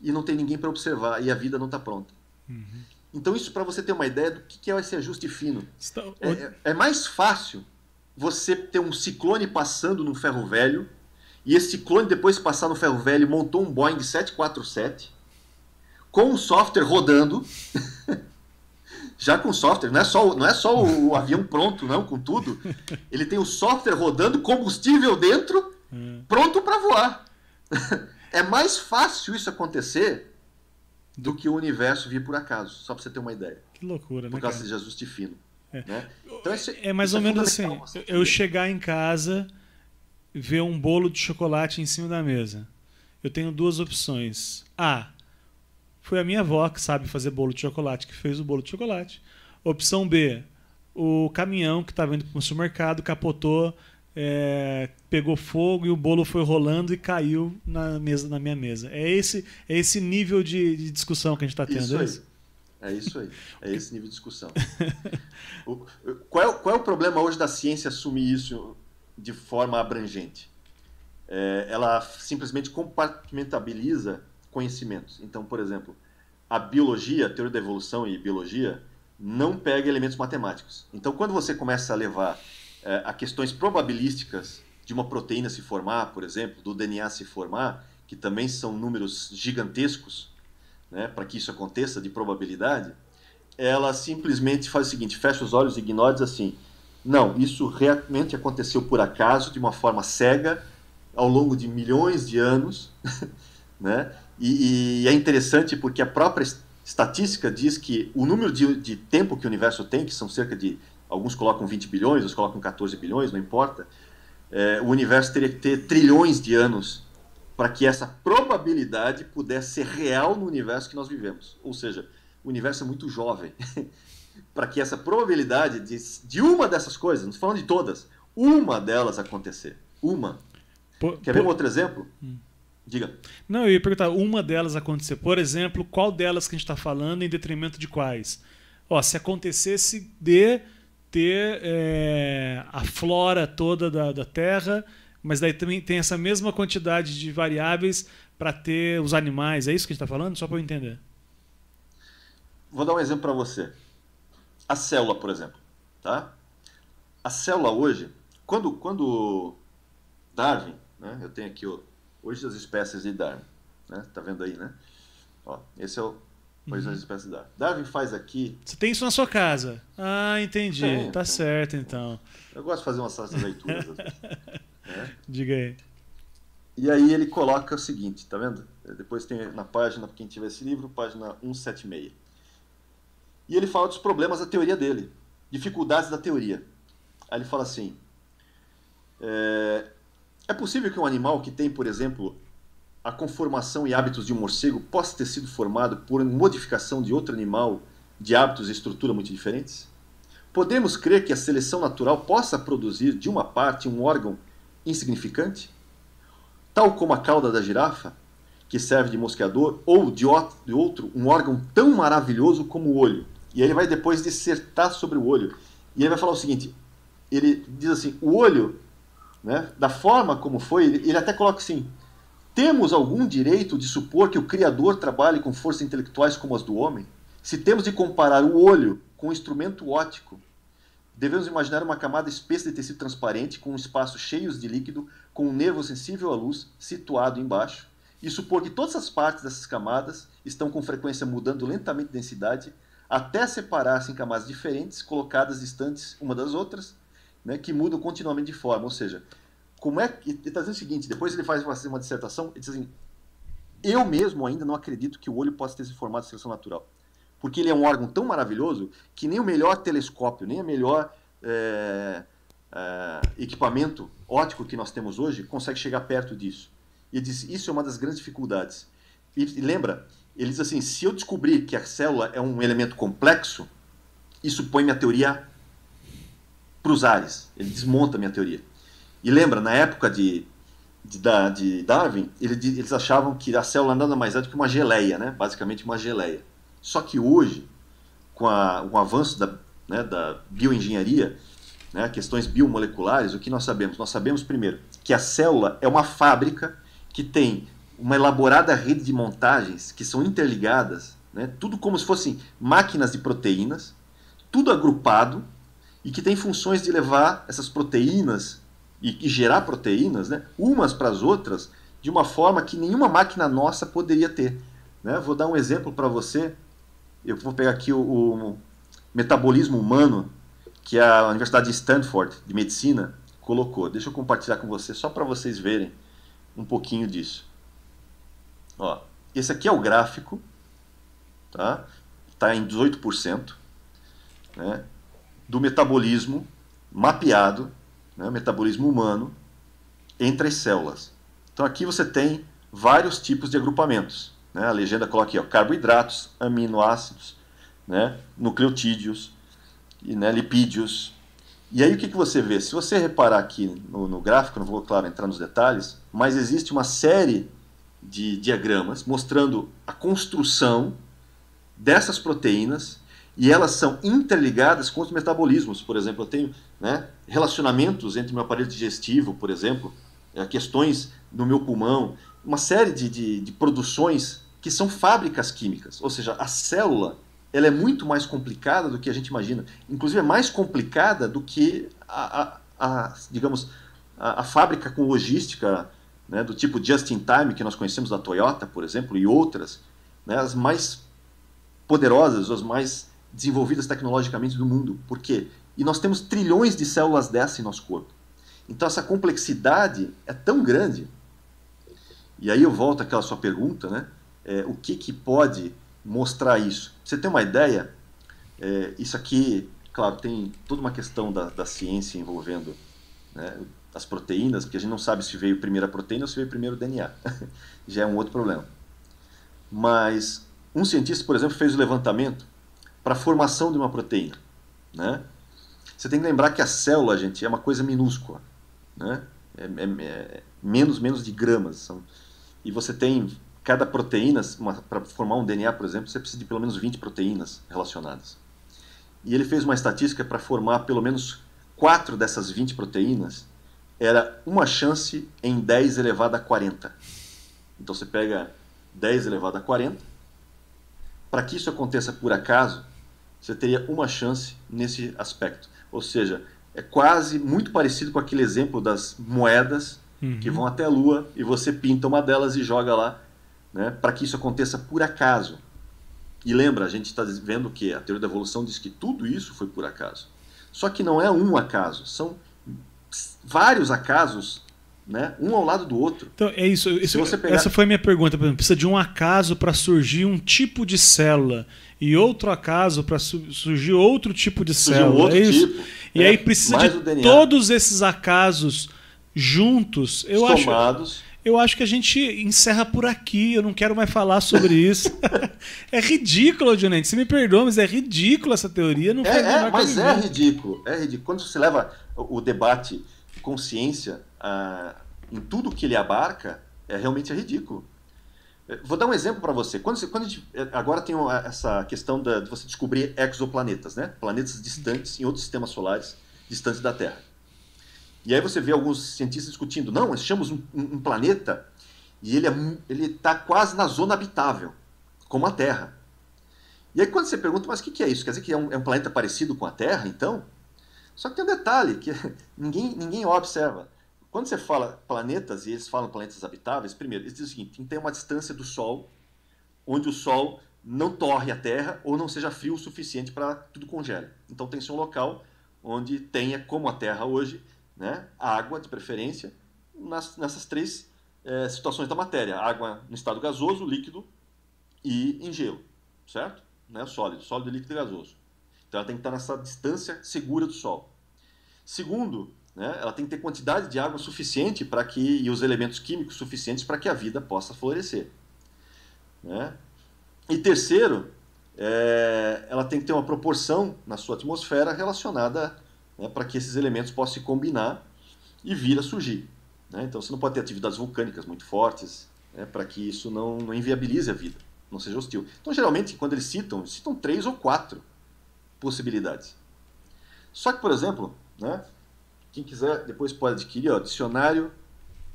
E não tem ninguém para observar, e a vida não está pronta. Uhum. Então isso para você ter uma ideia do que é esse ajuste fino. É mais fácil você ter um ciclone passando no ferro velho, e esse ciclone, depois de passar no ferro velho, montou um Boeing 747 com um software rodando. Já com software, não é só o avião pronto, não, com tudo. Ele tem o software rodando, combustível dentro, pronto para voar. É mais fácil isso acontecer do que o universo vir por acaso, só para você ter uma ideia. Que loucura, né? Por causa de ajuste fino. Né? Então, é mais ou menos assim, eu chegar em casa, ver um bolo de chocolate em cima da mesa. Eu tenho duas opções. A, foi a minha avó que sabe fazer bolo de chocolate, que fez o bolo de chocolate. Opção B, o caminhão que estava indo para o supermercado capotou, pegou fogo e o bolo foi rolando e caiu na minha mesa. É esse nível de discussão que a gente está tendo. É isso aí. É esse nível de discussão. Qual é o problema hoje da ciência assumir isso de forma abrangente? Ela simplesmente compartimentaliza conhecimentos. Então, por exemplo, a biologia, a teoria da evolução e biologia, não pega elementos matemáticos. Então, quando você começa a levar a questões probabilísticas de uma proteína se formar, por exemplo, do DNA se formar, que também são números gigantescos, né, para que isso aconteça, de probabilidade, ela simplesmente faz o seguinte: fecha os olhos e ignora, diz assim: não, isso realmente aconteceu por acaso, de uma forma cega, ao longo de milhões de anos, né? E é interessante porque a própria estatística diz que o número de tempo que o universo tem, que são cerca de, alguns colocam 20 bilhões, outros colocam 14 bilhões, não importa, o universo teria que ter trilhões de anos para que essa probabilidade pudesse ser real no universo que nós vivemos. Ou seja, o universo é muito jovem. Para que essa probabilidade de uma dessas coisas, não estou falando de todas, uma delas acontecer. Uma. Quer ver um outro exemplo? Diga. Não, eu ia perguntar, uma delas acontecer. Por exemplo, qual delas que a gente está falando em detrimento de quais? Se acontecesse de ter a flora toda da Terra, mas daí também tem essa mesma quantidade de variáveis para ter os animais. É isso que a gente está falando? Só para eu entender. Vou dar um exemplo para você. A célula, por exemplo. Tá? A célula hoje, quando Darwin, né, eu tenho aqui hoje as espécies de Darwin. Né? Tá vendo aí, né? Esse é hoje as espécies de Darwin. Darwin faz aqui... Você tem isso na sua casa? Ah, entendi. Tá certo, então. Eu gosto de fazer essas leituras. Diga aí. E aí ele coloca o seguinte, tá vendo? Depois tem na página, quem tiver esse livro, página 176. E ele fala dos problemas da teoria dele, dificuldades da teoria. Aí ele fala assim: é possível que um animal que tem, por exemplo, a conformação e hábitos de um morcego possa ter sido formado por modificação de outro animal de hábitos e estrutura muito diferentes? Podemos crer que a seleção natural possa produzir de uma parte um órgão insignificante, tal como a cauda da girafa, que serve de mosqueador, ou de outro, um órgão tão maravilhoso como o olho. E aí ele vai depois dissertar sobre o olho. E ele vai falar o seguinte, ele diz assim: o olho né, da forma como foi, ele até coloca assim: temos algum direito de supor que o Criador trabalhe com forças intelectuais como as do homem? Se temos de comparar o olho com um instrumento óptico, devemos imaginar uma camada espessa de tecido transparente com espaços cheios de líquido, com um nervo sensível à luz situado embaixo, e supor que todas as partes dessas camadas estão com frequência mudando lentamente de densidade, até separar-se em camadas diferentes, colocadas distantes uma das outras, né, que mudam continuamente de forma. Ou seja, como é que... Ele está dizendo o seguinte, depois ele faz uma dissertação, ele diz assim: eu mesmo ainda não acredito que o olho possa ter se formado de seleção natural. Porque ele é um órgão tão maravilhoso que nem o melhor telescópio, nem o melhor equipamento óptico que nós temos hoje consegue chegar perto disso. E ele diz: isso é uma das grandes dificuldades. E lembra, ele diz assim: se eu descobrir que a célula é um elemento complexo, isso põe minha teoria para os ares. Ele desmonta a minha teoria. E lembra, na época de Darwin, eles achavam que a célula nada mais é do que uma geleia, né? Basicamente uma geleia. Só que hoje, com o avanço da bioengenharia, né, questões biomoleculares, o que nós sabemos? Nós sabemos, primeiro, que a célula é uma fábrica que tem uma elaborada rede de montagens que são interligadas, né, tudo como se fossem máquinas de proteínas, tudo agrupado, e que tem funções de levar essas proteínas e gerar proteínas, né, umas para as outras, de uma forma que nenhuma máquina nossa poderia ter. Né? Vou dar um exemplo para você. Eu vou pegar aqui o metabolismo humano, que a Universidade de Stanford, de Medicina, colocou. Deixa eu compartilhar com você, só para vocês verem um pouquinho disso. Ó, esse aqui é o gráfico, tá? Está em 18%, né, do metabolismo mapeado, né, metabolismo humano, entre as células. Então aqui você tem vários tipos de agrupamentos. Né? A legenda coloca aqui, ó, carboidratos, aminoácidos, né, nucleotídeos, e, né, lipídios. E aí o que você vê? Se você reparar aqui no gráfico, não vou, claro, entrar nos detalhes, mas existe uma série de diagramas mostrando a construção dessas proteínas, e elas são interligadas com os metabolismos. Por exemplo, eu tenho, né, relacionamentos entre meu aparelho digestivo, por exemplo, questões no meu pulmão, uma série de produções que são fábricas químicas. Ou seja, a célula, ela é muito mais complicada do que a gente imagina. Inclusive é mais complicada do que digamos, a fábrica com logística, né, do tipo just in time, que nós conhecemos da Toyota, por exemplo, e outras, né, as mais poderosas, as mais desenvolvidas tecnologicamente do mundo. Por quê? E nós temos trilhões de células dessas em nosso corpo. Então essa complexidade é tão grande. E aí eu volto àquela sua pergunta, né? O que pode mostrar isso? Pra você ter uma ideia, isso aqui, claro, tem toda uma questão da ciência envolvendo, né, as proteínas, porque a gente não sabe se veio primeiro a proteína ou se veio primeiro o DNA. Já é um outro problema. Mas um cientista, por exemplo, fez o levantamento para a formação de uma proteína. Né? Você tem que lembrar que a célula, gente, é uma coisa minúscula. Né? Menos de gramas. E você tem cada proteína, para formar um DNA, por exemplo, você precisa de pelo menos 20 proteínas relacionadas. E ele fez uma estatística para formar pelo menos 4 dessas 20 proteínas, era uma chance em 10 elevado a 40. Então você pega 10 elevado a 40. Para que isso aconteça por acaso, você teria uma chance nesse aspecto. Ou seja, é quase muito parecido com aquele exemplo das moedas que vão até a Lua e você pinta uma delas e joga lá, né, para que isso aconteça por acaso. E lembra, a gente está vendo que a teoria da evolução diz que tudo isso foi por acaso. Só que não é um acaso, são vários acasos, né, um ao lado do outro. Então, é isso. Essa foi a minha pergunta. Por exemplo, precisa de um acaso para surgir um tipo de célula e outro acaso para surgir outro tipo de célula. Outro tipo. E aí precisa de todos esses acasos juntos. Eu acho que a gente encerra por aqui. Eu não quero mais falar sobre isso. É ridículo, Dionete. Você me perdoa, mas é ridículo essa teoria. Não mas é ridículo. É ridículo. Quando você leva o debate com ciência em tudo que ele abarca, realmente é ridículo. Vou dar um exemplo para você. Quando a gente, agora tem essa questão de você descobrir exoplanetas, né? Planetas distantes em outros sistemas solares, distantes da Terra. E aí você vê alguns cientistas discutindo, não, nós chamamos um planeta e ele está quase na zona habitável, como a Terra. E aí quando você pergunta, mas o que é isso? Quer dizer que é um planeta parecido com a Terra, então? Só que tem um detalhe que ninguém observa. Quando você fala planetas, e eles falam planetas habitáveis, primeiro, eles dizem o seguinte, tem que ter uma distância do Sol, onde o Sol não torre a Terra ou não seja frio o suficiente para tudo congele. Então tem que ser um local onde tenha, como a Terra hoje, né, água de preferência nessas três situações da matéria. Água no estado gasoso, líquido e em gelo, certo? Né, sólido, líquido e gasoso. Então ela tem que estar nessa distância segura do Sol. Segundo, né, ela tem que ter quantidade de água suficiente e os elementos químicos suficientes para que a vida possa florescer. Né? E terceiro, ela tem que ter uma proporção na sua atmosfera relacionada, né, para que esses elementos possam se combinar e vir a surgir. Né? Então você não pode ter atividades vulcânicas muito fortes, né, para que isso não inviabilize a vida, não seja hostil. Então geralmente quando eles citam 3 ou 4 possibilidades. Só que, por exemplo, né, quem quiser depois pode adquirir Dicionário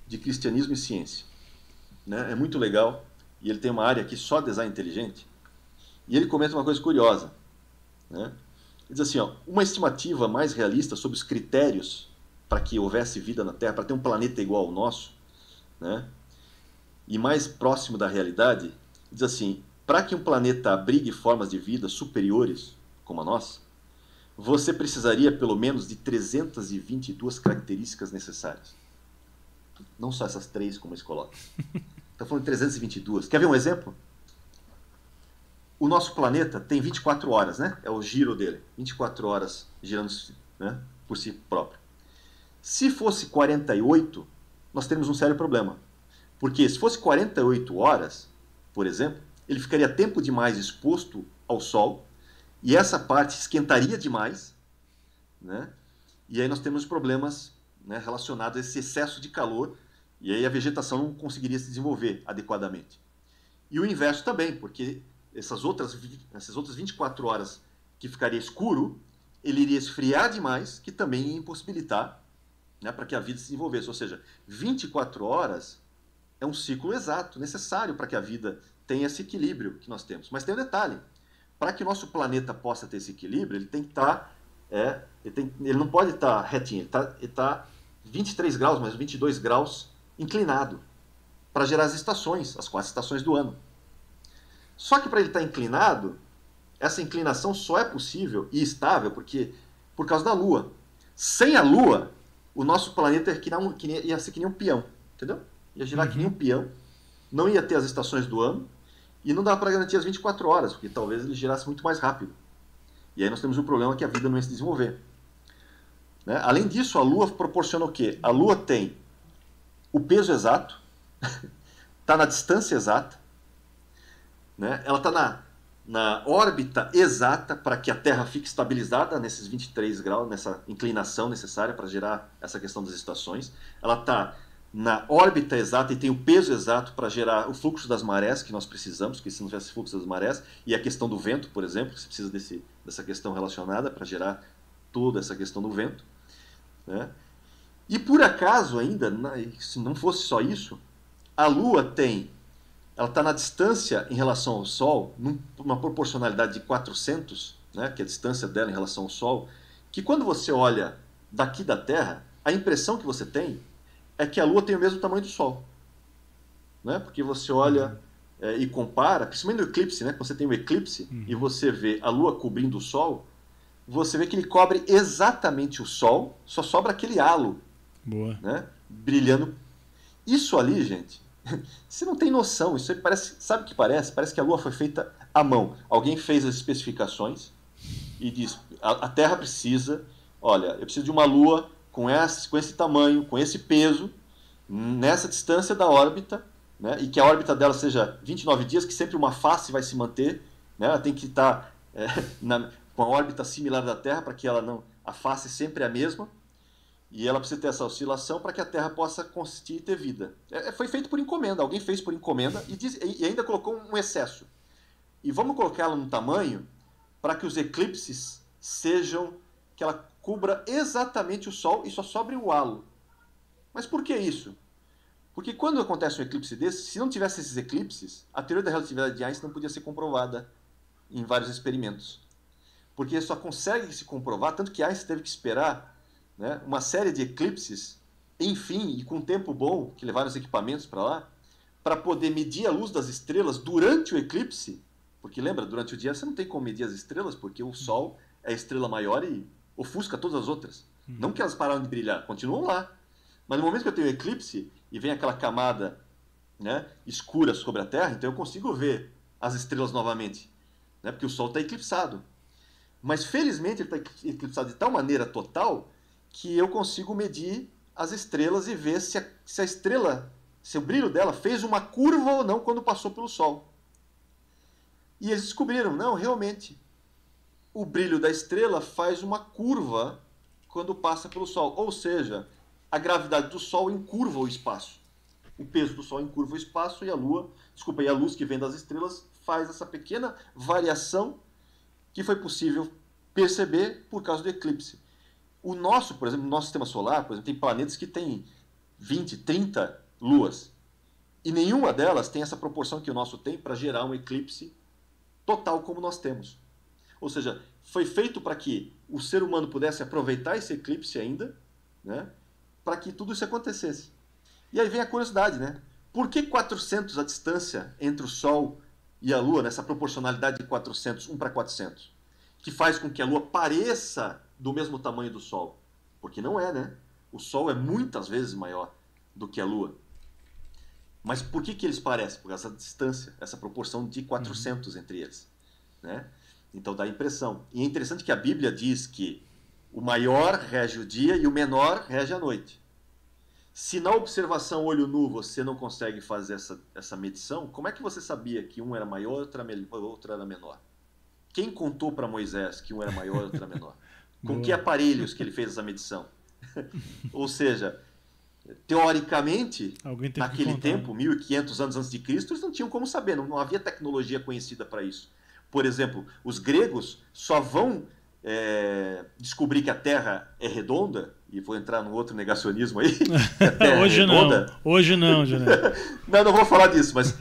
de Cristianismo e Ciência. Né? É muito legal. E ele tem uma área aqui só design inteligente. E ele comenta uma coisa curiosa. Né? Ele diz assim, uma estimativa mais realista sobre os critérios para que houvesse vida na Terra, para ter um planeta igual ao nosso, né? E mais próximo da realidade, diz assim, para que um planeta abrigue formas de vida superiores, como a nossa, você precisaria pelo menos de 322 características necessárias. Não só essas 3, como eles colocam. Está falando de 322. Quer ver um exemplo? O nosso planeta tem 24 horas, né? É o giro dele. 24 horas girando, né, por si próprio. Se fosse 48, nós teríamos um sério problema. Porque se fosse 48 horas, por exemplo, ele ficaria tempo demais exposto ao Sol, e essa parte esquentaria demais, né? E aí nós temos problemas, né, relacionados a esse excesso de calor, e aí a vegetação não conseguiria se desenvolver adequadamente. E o inverso também, porque essas outras 24 horas que ficaria escuro, ele iria esfriar demais, que também ia impossibilitar, né, para que a vida se desenvolvesse. Ou seja, 24 horas é um ciclo exato, necessário para que a vida tenha esse equilíbrio que nós temos. Mas tem um detalhe, para que o nosso planeta possa ter esse equilíbrio, ele tem que estar, ele não pode estar retinho, ele está 23 graus, mas 22 graus inclinado, para gerar as estações, as 4 estações do ano. Só que para ele estar inclinado, essa inclinação só é possível e estável por causa da Lua. Sem a Lua, o nosso planeta ia ser que nem um peão, entendeu? Ia girar que nem um peão, não ia ter as estações do ano, e não dá para garantir as 24 horas, porque talvez ele girasse muito mais rápido. E aí nós temos um problema que a vida não ia se desenvolver. Né? Além disso, a Lua proporciona o quê? A Lua tem o peso exato, está na distância exata, né? Ela está na órbita exata para que a Terra fique estabilizada nesses 23 graus, nessa inclinação necessária para gerar essa questão das estações. Ela está na órbita exata e tem o peso exato para gerar o fluxo das marés que nós precisamos, porque se não tivesse fluxo das marés, e a questão do vento, por exemplo, você precisa dessa questão relacionada para gerar toda essa questão do vento. Né? E por acaso ainda, se não fosse só isso, a Lua ela está na distância em relação ao Sol, numa proporcionalidade de 400, né, que é a distância dela em relação ao Sol, que quando você olha daqui da Terra, a impressão que você tem é que a Lua tem o mesmo tamanho do Sol. Né? Porque você olha e compara, principalmente no eclipse, né? Quando você tem um eclipse e você vê a Lua cobrindo o Sol, você vê que ele cobre exatamente o Sol, só sobra aquele halo. Boa. Né? Brilhando. Isso ali, gente, você não tem noção. Isso aí parece, sabe o que parece? Parece que a Lua foi feita à mão. Alguém fez as especificações e diz, a Terra precisa, olha, eu preciso de uma Lua com esse tamanho, com esse peso, nessa distância da órbita, né? E que a órbita dela seja 29 dias, que sempre uma face vai se manter, né? Ela tem que estar com a órbita similar da Terra, para que a face sempre é a mesma, e ela precisa ter essa oscilação para que a Terra possa consistir e ter vida. Foi feito por encomenda, alguém fez por encomenda e ainda colocou um excesso. E vamos colocá-la num tamanho para que os eclipses sejam, que ela cubra exatamente o Sol e só sobre o halo. Mas por que isso? Porque quando acontece um eclipse desse, se não tivesse esses eclipses, a teoria da relatividade de Einstein não podia ser comprovada em vários experimentos. Porque só consegue se comprovar, tanto que Einstein teve que esperar, né, uma série de eclipses, enfim, e com tempo bom, que levaram os equipamentos para lá, para poder medir a luz das estrelas durante o eclipse. Porque lembra, durante o dia você não tem como medir as estrelas, porque o Sol é a estrela maior e ofusca todas as outras. Não que elas pararam de brilhar, continuam lá. Mas no momento que eu tenho eclipse e vem aquela camada, né, escura sobre a Terra, então eu consigo ver as estrelas novamente, né, porque o Sol está eclipsado. Mas felizmente ele está eclipsado de tal maneira total que eu consigo medir as estrelas e ver se a estrela, se o brilho dela fez uma curva ou não quando passou pelo Sol. E eles descobriram, não, realmente, o brilho da estrela faz uma curva quando passa pelo Sol. Ou seja, a gravidade do Sol encurva o espaço. O peso do Sol encurva o espaço e a luz que vem das estrelas faz essa pequena variação que foi possível perceber por causa do eclipse. O nosso, por exemplo, no nosso sistema solar, por exemplo, tem planetas que têm 20, 30 luas. E nenhuma delas tem essa proporção que o nosso tem para gerar um eclipse total como nós temos. Ou seja, foi feito para que o ser humano pudesse aproveitar esse eclipse ainda, né, para que tudo isso acontecesse. E aí vem a curiosidade, né? Por que 400 a distância entre o Sol e a Lua, nessa proporcionalidade de 400, 1 para 400? Que faz com que a Lua pareça do mesmo tamanho do Sol. Porque não é, né? O Sol é muitas vezes maior do que a Lua. Mas por que eles parecem? Por essa distância, essa proporção de 400 entre eles, né? Então dá a impressão. E é interessante que a Bíblia diz que o maior rege o dia e o menor rege a noite. Se na observação olho nu você não consegue fazer essa medição, como é que você sabia que um era maior e outro era menor? Quem contou para Moisés que um era maior e outro era menor? Com que aparelhos que ele fez essa medição? Ou seja, teoricamente, naquele tempo, 1500 anos antes de Cristo, eles não tinham como saber, não havia tecnologia conhecida para isso. Por exemplo, os gregos só vão descobrir que a Terra é redonda, e vou entrar num outro negacionismo aí, Hoje não, Janete. não vou falar disso, mas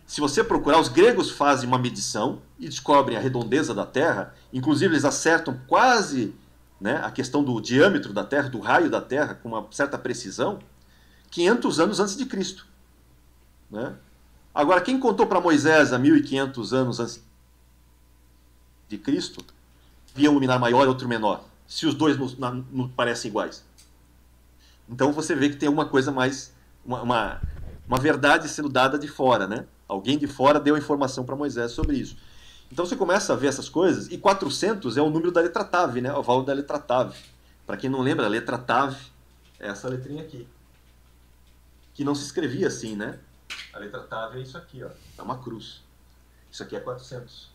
se você procurar, os gregos fazem uma medição e descobrem a redondeza da Terra, inclusive eles acertam quase, né, a questão do diâmetro da Terra, do raio da Terra, com uma certa precisão, 500 anos antes de Cristo, né? Agora, quem contou para Moisés há 1500 anos antes de Cristo havia um luminar maior e outro menor, se os dois não parecem iguais? Então você vê que tem uma coisa mais, uma verdade sendo dada de fora, né? Alguém de fora deu informação para Moisés sobre isso. Então você começa a ver essas coisas, e 400 é o número da letra TAV, né? O valor da letra TAV. Para quem não lembra, a letra TAV é essa letrinha aqui, que não se escrevia assim, né? A letra TAV é isso aqui, ó, é uma cruz. Isso aqui é 400.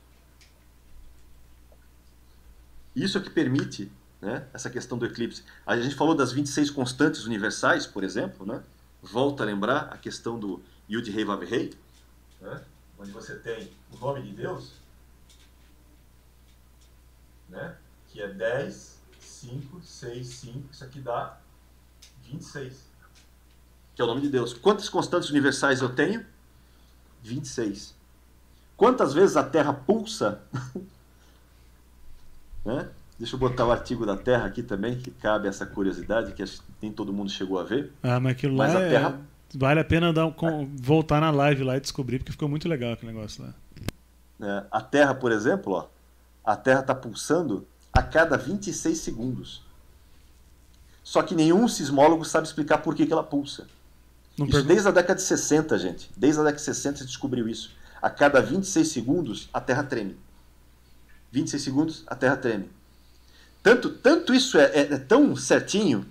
Isso é que permite, né, essa questão do eclipse. A gente falou das 26 constantes universais, por exemplo, né? Volta a lembrar a questão do Yud Rei Vav Rei, né? Onde você tem o nome de Deus, né? Que é 10, 5, 6, 5, isso aqui dá 26, que é o nome de Deus. Quantas constantes universais eu tenho? 26. Quantas vezes a Terra pulsa? Né? Deixa eu botar o artigo da Terra aqui também, que cabe essa curiosidade, que nem todo mundo chegou a ver. Mas aquilo lá a Terra... vale a pena voltar na live lá e descobrir, porque ficou muito legal aquele negócio lá. A Terra, por exemplo, ó, a Terra está pulsando a cada 26 segundos. Só que nenhum sismólogo sabe explicar por que ela pulsa. Isso desde a década de 60, gente. Desde a década de 60 se descobriu isso. A cada 26 segundos, a Terra treme. 26 segundos, a Terra treme. Tanto isso é tão certinho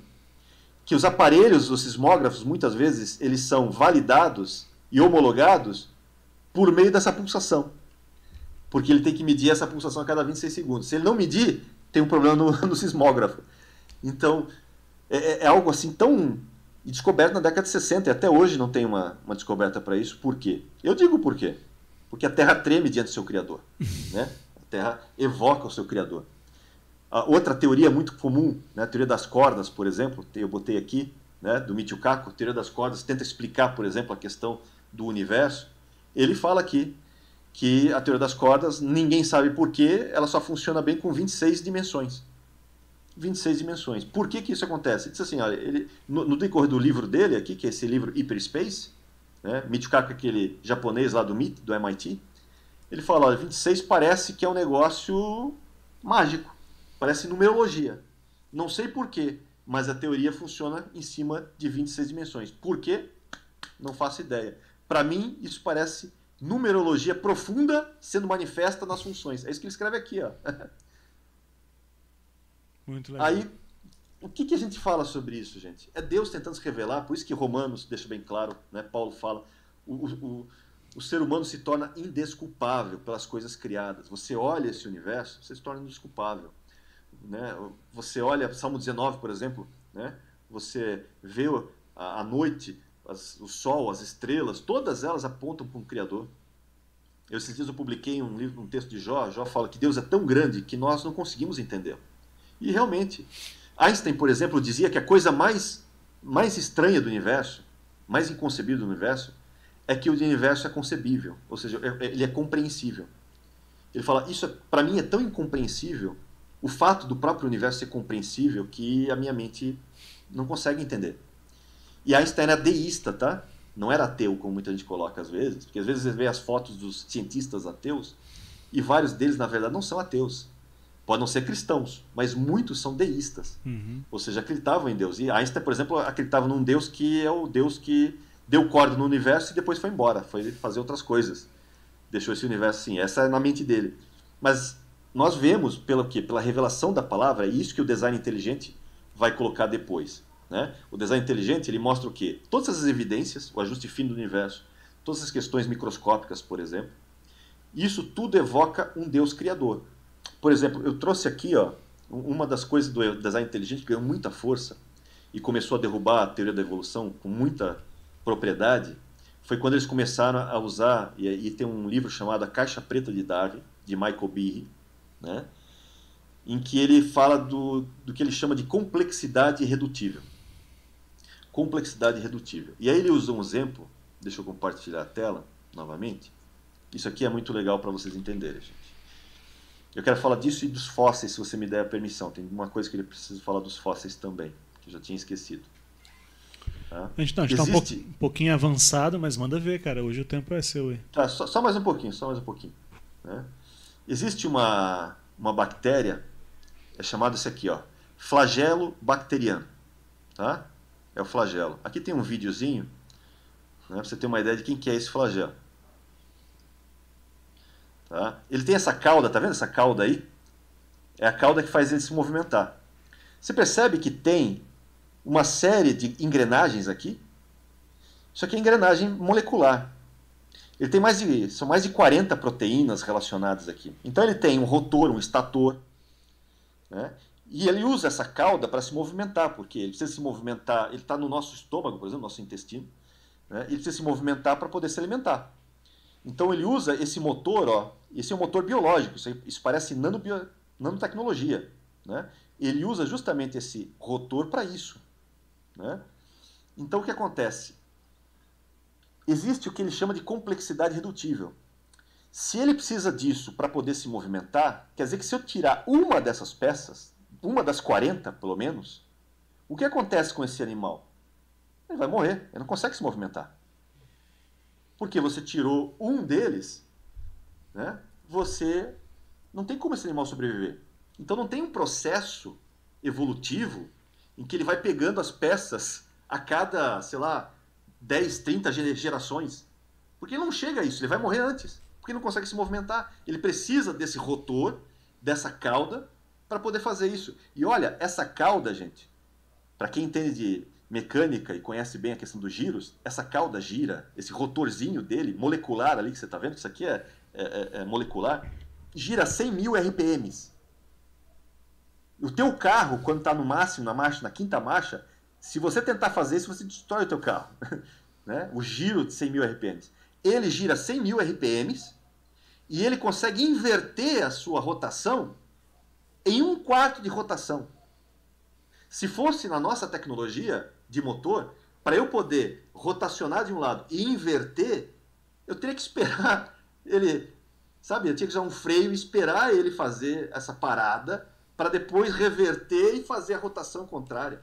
que os aparelhos, os sismógrafos, muitas vezes, eles são validados e homologados por meio dessa pulsação. Porque ele tem que medir essa pulsação a cada 26 segundos. Se ele não medir, tem um problema no sismógrafo. Então, é algo assim tão... descoberto na década de 60, e até hoje não tem uma descoberta para isso. Por quê? Eu digo por quê. Porque a Terra treme diante do seu Criador, né? A Terra evoca o seu Criador. A outra teoria muito comum, né, a teoria das cordas, por exemplo, eu botei aqui, né, do Michio Kaku, a teoria das cordas tenta explicar, por exemplo, a questão do universo. Ele fala aqui que a teoria das cordas, ninguém sabe por quê, ela só funciona bem com 26 dimensões. 26 dimensões. Por que isso acontece? Ele diz assim, olha, no decorrer do livro dele aqui, que é esse livro Hyperspace, né, Michio Kaku, aquele japonês lá do MIT, do MIT, ele fala, olha, 26 parece que é um negócio mágico, parece numerologia. Não sei por quê, mas a teoria funciona em cima de 26 dimensões. Por quê? Não faço ideia. Para mim, isso parece numerologia profunda sendo manifesta nas funções. É isso que ele escreve aqui, ó. Muito legal. Aí, o que a gente fala sobre isso, gente? É Deus tentando se revelar, por isso que Romanos deixa bem claro, né? Paulo fala, o ser humano se torna indesculpável pelas coisas criadas. Você olha esse universo, você se torna indesculpável. Né? Você olha Salmo 19, por exemplo, né? Você vê a noite, o sol, as estrelas, todas elas apontam para um Criador. Esses dias eu publiquei um texto de Jó. Jó fala que Deus é tão grande que nós não conseguimos entender. E realmente, Einstein, por exemplo, dizia que a coisa mais estranha do universo, mais inconcebível do universo, é que o universo é concebível, ou seja, ele é compreensível. Ele fala, isso para mim é tão incompreensível, o fato do próprio universo ser compreensível, que a minha mente não consegue entender. E Einstein era deísta, tá? Não era ateu, como muita gente coloca às vezes, porque às vezes você vê as fotos dos cientistas ateus, e vários deles, na verdade, não são ateus. Podem não ser cristãos, mas muitos são deístas. Uhum. Ou seja, acreditavam em Deus. E Einstein, por exemplo, acreditava num Deus que é o Deus que deu corda no universo e depois foi embora, foi fazer outras coisas. Deixou esse universo assim. Essa é na mente dele. Mas nós vemos, pelo quê? Pela revelação da palavra, é isso que o design inteligente vai colocar depois. Né? O design inteligente ele mostra o quê? Todas essas evidências, o ajuste fino do universo, todas as questões microscópicas, por exemplo. Isso tudo evoca um Deus criador. Por exemplo, eu trouxe aqui, ó, uma das coisas do design inteligente que ganhou muita força e começou a derrubar a teoria da evolução com muita propriedade, foi quando eles começaram a usar, e tem um livro chamado A Caixa Preta de Darwin, de Michael Behe, né, em que ele fala do que ele chama de complexidade irredutível. Complexidade irredutível. E aí ele usa um exemplo, deixa eu compartilhar a tela novamente. Isso aqui é muito legal para vocês entenderem, gente. Eu quero falar disso e dos fósseis, se você me der a permissão. Tem uma coisa que ele precisa falar dos fósseis também, que eu já tinha esquecido. Tá? A gente tá um pouquinho avançado, mas manda ver, cara. Hoje o tempo é seu aí. Tá, só mais um pouquinho, né? Existe uma bactéria, é chamado esse aqui, ó, flagelo bacteriano. Tá? É o flagelo. Aqui tem um videozinho, né, para você ter uma ideia de quem que é esse flagelo. Tá? Ele tem essa cauda, tá vendo essa cauda aí? É a cauda que faz ele se movimentar. Você percebe que tem uma série de engrenagens aqui? Isso aqui é engrenagem molecular. Ele tem são mais de 40 proteínas relacionadas aqui. Então ele tem um rotor, um estator, né? E ele usa essa cauda para se movimentar, porque ele precisa se movimentar, ele está no nosso estômago, por exemplo, no nosso intestino, né? Ele precisa se movimentar para poder se alimentar. Então ele usa esse motor, ó, esse é um motor biológico, isso parece nanotecnologia, né? Ele usa justamente esse rotor para isso, né? Então o que acontece? Existe o que ele chama de complexidade redutível. Se ele precisa disso para poder se movimentar, quer dizer que se eu tirar uma dessas peças, uma das 40 pelo menos, o que acontece com esse animal? Ele vai morrer, ele não consegue se movimentar. Porque você tirou um deles, né? Você não tem como esse animal sobreviver. Então não tem um processo evolutivo em que ele vai pegando as peças a cada, sei lá, 10, 30 gerações. Porque ele não chega a isso, ele vai morrer antes. Porque ele não consegue se movimentar. Ele precisa desse rotor, dessa cauda, para poder fazer isso. E olha, essa cauda, gente, para quem entende de mecânica e conhece bem a questão dos giros, essa cauda gira, esse rotorzinho dele, molecular ali, que você está vendo, que isso aqui é molecular, gira 100 mil RPMs. O teu carro, quando está no máximo, na quinta marcha, se você tentar fazer isso, você destrói o teu carro. Né? O giro de 100 mil RPMs. Ele gira 100 mil RPMs e ele consegue inverter a sua rotação em 1/4 de rotação. Se fosse na nossa tecnologia de motor, para eu poder rotacionar de um lado e inverter, eu teria que esperar ele, sabe? Eu tinha que usar um freio e esperar ele fazer essa parada para depois reverter e fazer a rotação contrária.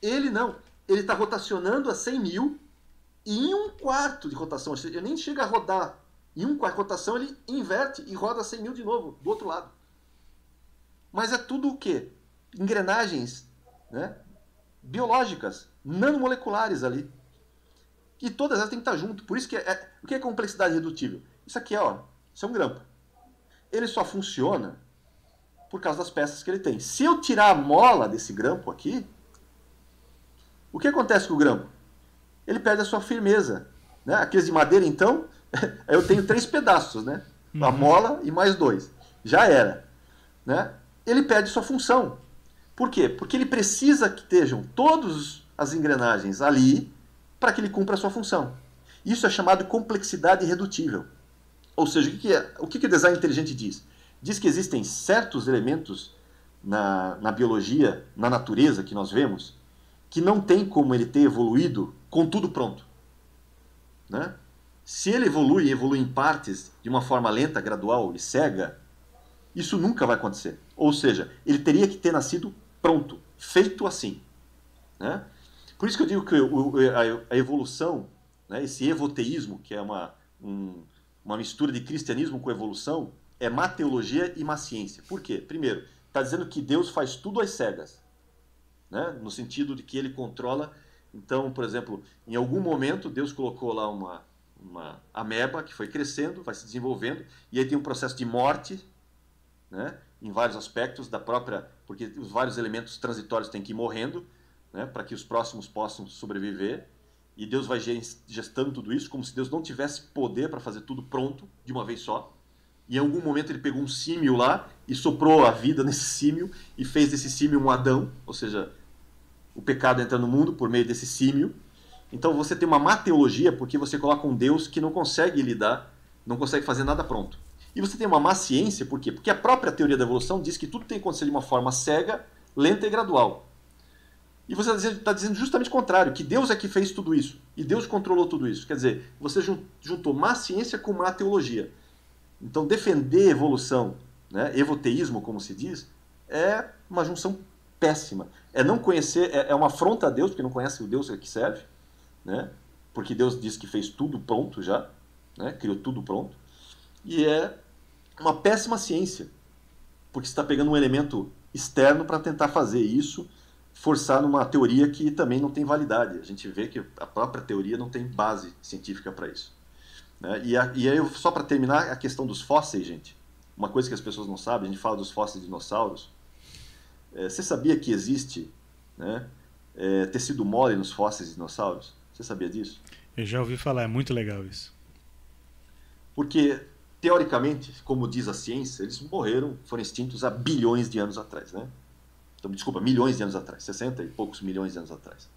Ele não. Ele está rotacionando a 100 mil e em 1/4 de rotação, ele nem chega a rodar. Em 1/4 de rotação ele inverte e roda 100 mil de novo, do outro lado. Mas é tudo o quê? Engrenagens, né? Biológicas, nanomoleculares ali. E todas elas têm que estar junto. Por isso que o que é complexidade redutível? Isso aqui isso é um grampo. Ele só funciona por causa das peças que ele tem. Se eu tirar a mola desse grampo aqui, o que acontece com o grampo? Ele perde a sua firmeza. Né? Aqueles de madeira, então, eu tenho 3 pedaços, né? A mola e mais 2. Já era. Né? Ele perde sua função. Por quê? Porque ele precisa que estejam todas as engrenagens ali para que ele cumpra a sua função. Isso é chamado de complexidade irredutível. Ou seja, o que o design inteligente diz? Diz que existem certos elementos na biologia, na natureza que nós vemos, que não tem como ele ter evoluído com tudo pronto. Né? Se ele evolui em partes de uma forma lenta, gradual e cega, isso nunca vai acontecer. Ou seja, ele teria que ter nascido pronto, feito assim. Né? Por isso que eu digo que a evolução, né, esse evoteísmo, que é uma mistura de cristianismo com evolução, é má teologia e má ciência. Por quê? Primeiro, está dizendo que Deus faz tudo às cegas. Né? No sentido de que ele controla. Então, por exemplo, em algum momento Deus colocou lá uma ameba que foi crescendo, vai se desenvolvendo, e aí tem um processo de morte, né? Em vários aspectos da própria, porque os vários elementos transitórios têm que ir morrendo, né? Para que os próximos possam sobreviver, e Deus vai gestando tudo isso como se Deus não tivesse poder para fazer tudo pronto de uma vez só. E em algum momento ele pegou um símio lá e soprou a vida nesse símio e fez desse símio um Adão, ou seja, o pecado entra no mundo por meio desse símio. Então você tem uma má teologia porque você coloca um Deus que não consegue lidar, não consegue fazer nada pronto. E você tem uma má ciência, por quê? Porque a própria teoria da evolução diz que tudo tem que acontecer de uma forma cega, lenta e gradual. E você está dizendo justamente o contrário, que Deus é que fez tudo isso. E Deus controlou tudo isso. Quer dizer, você juntou má ciência com má teologia. Então defender evolução, né, evoteísmo, como se diz, é uma junção péssima. É não conhecer, é uma afronta a Deus, porque não conhece o Deus que serve, né? Porque Deus diz que fez tudo pronto já, né? Criou tudo pronto. E é uma péssima ciência, porque você está pegando um elemento externo para tentar fazer isso, forçar numa teoria que também não tem validade. A gente vê que a própria teoria não tem base científica para isso. Né? E aí, só para terminar, a questão dos fósseis, gente. Uma coisa que as pessoas não sabem, a gente fala dos fósseis de dinossauros. Você sabia que existe, né, tecido mole nos fósseis de dinossauros? Você sabia disso? Eu já ouvi falar, é muito legal isso. Porque, teoricamente, como diz a ciência, eles morreram, foram extintos há bilhões de anos atrás, né? Então, desculpa, milhões de anos atrás, 60 e poucos milhões de anos atrás.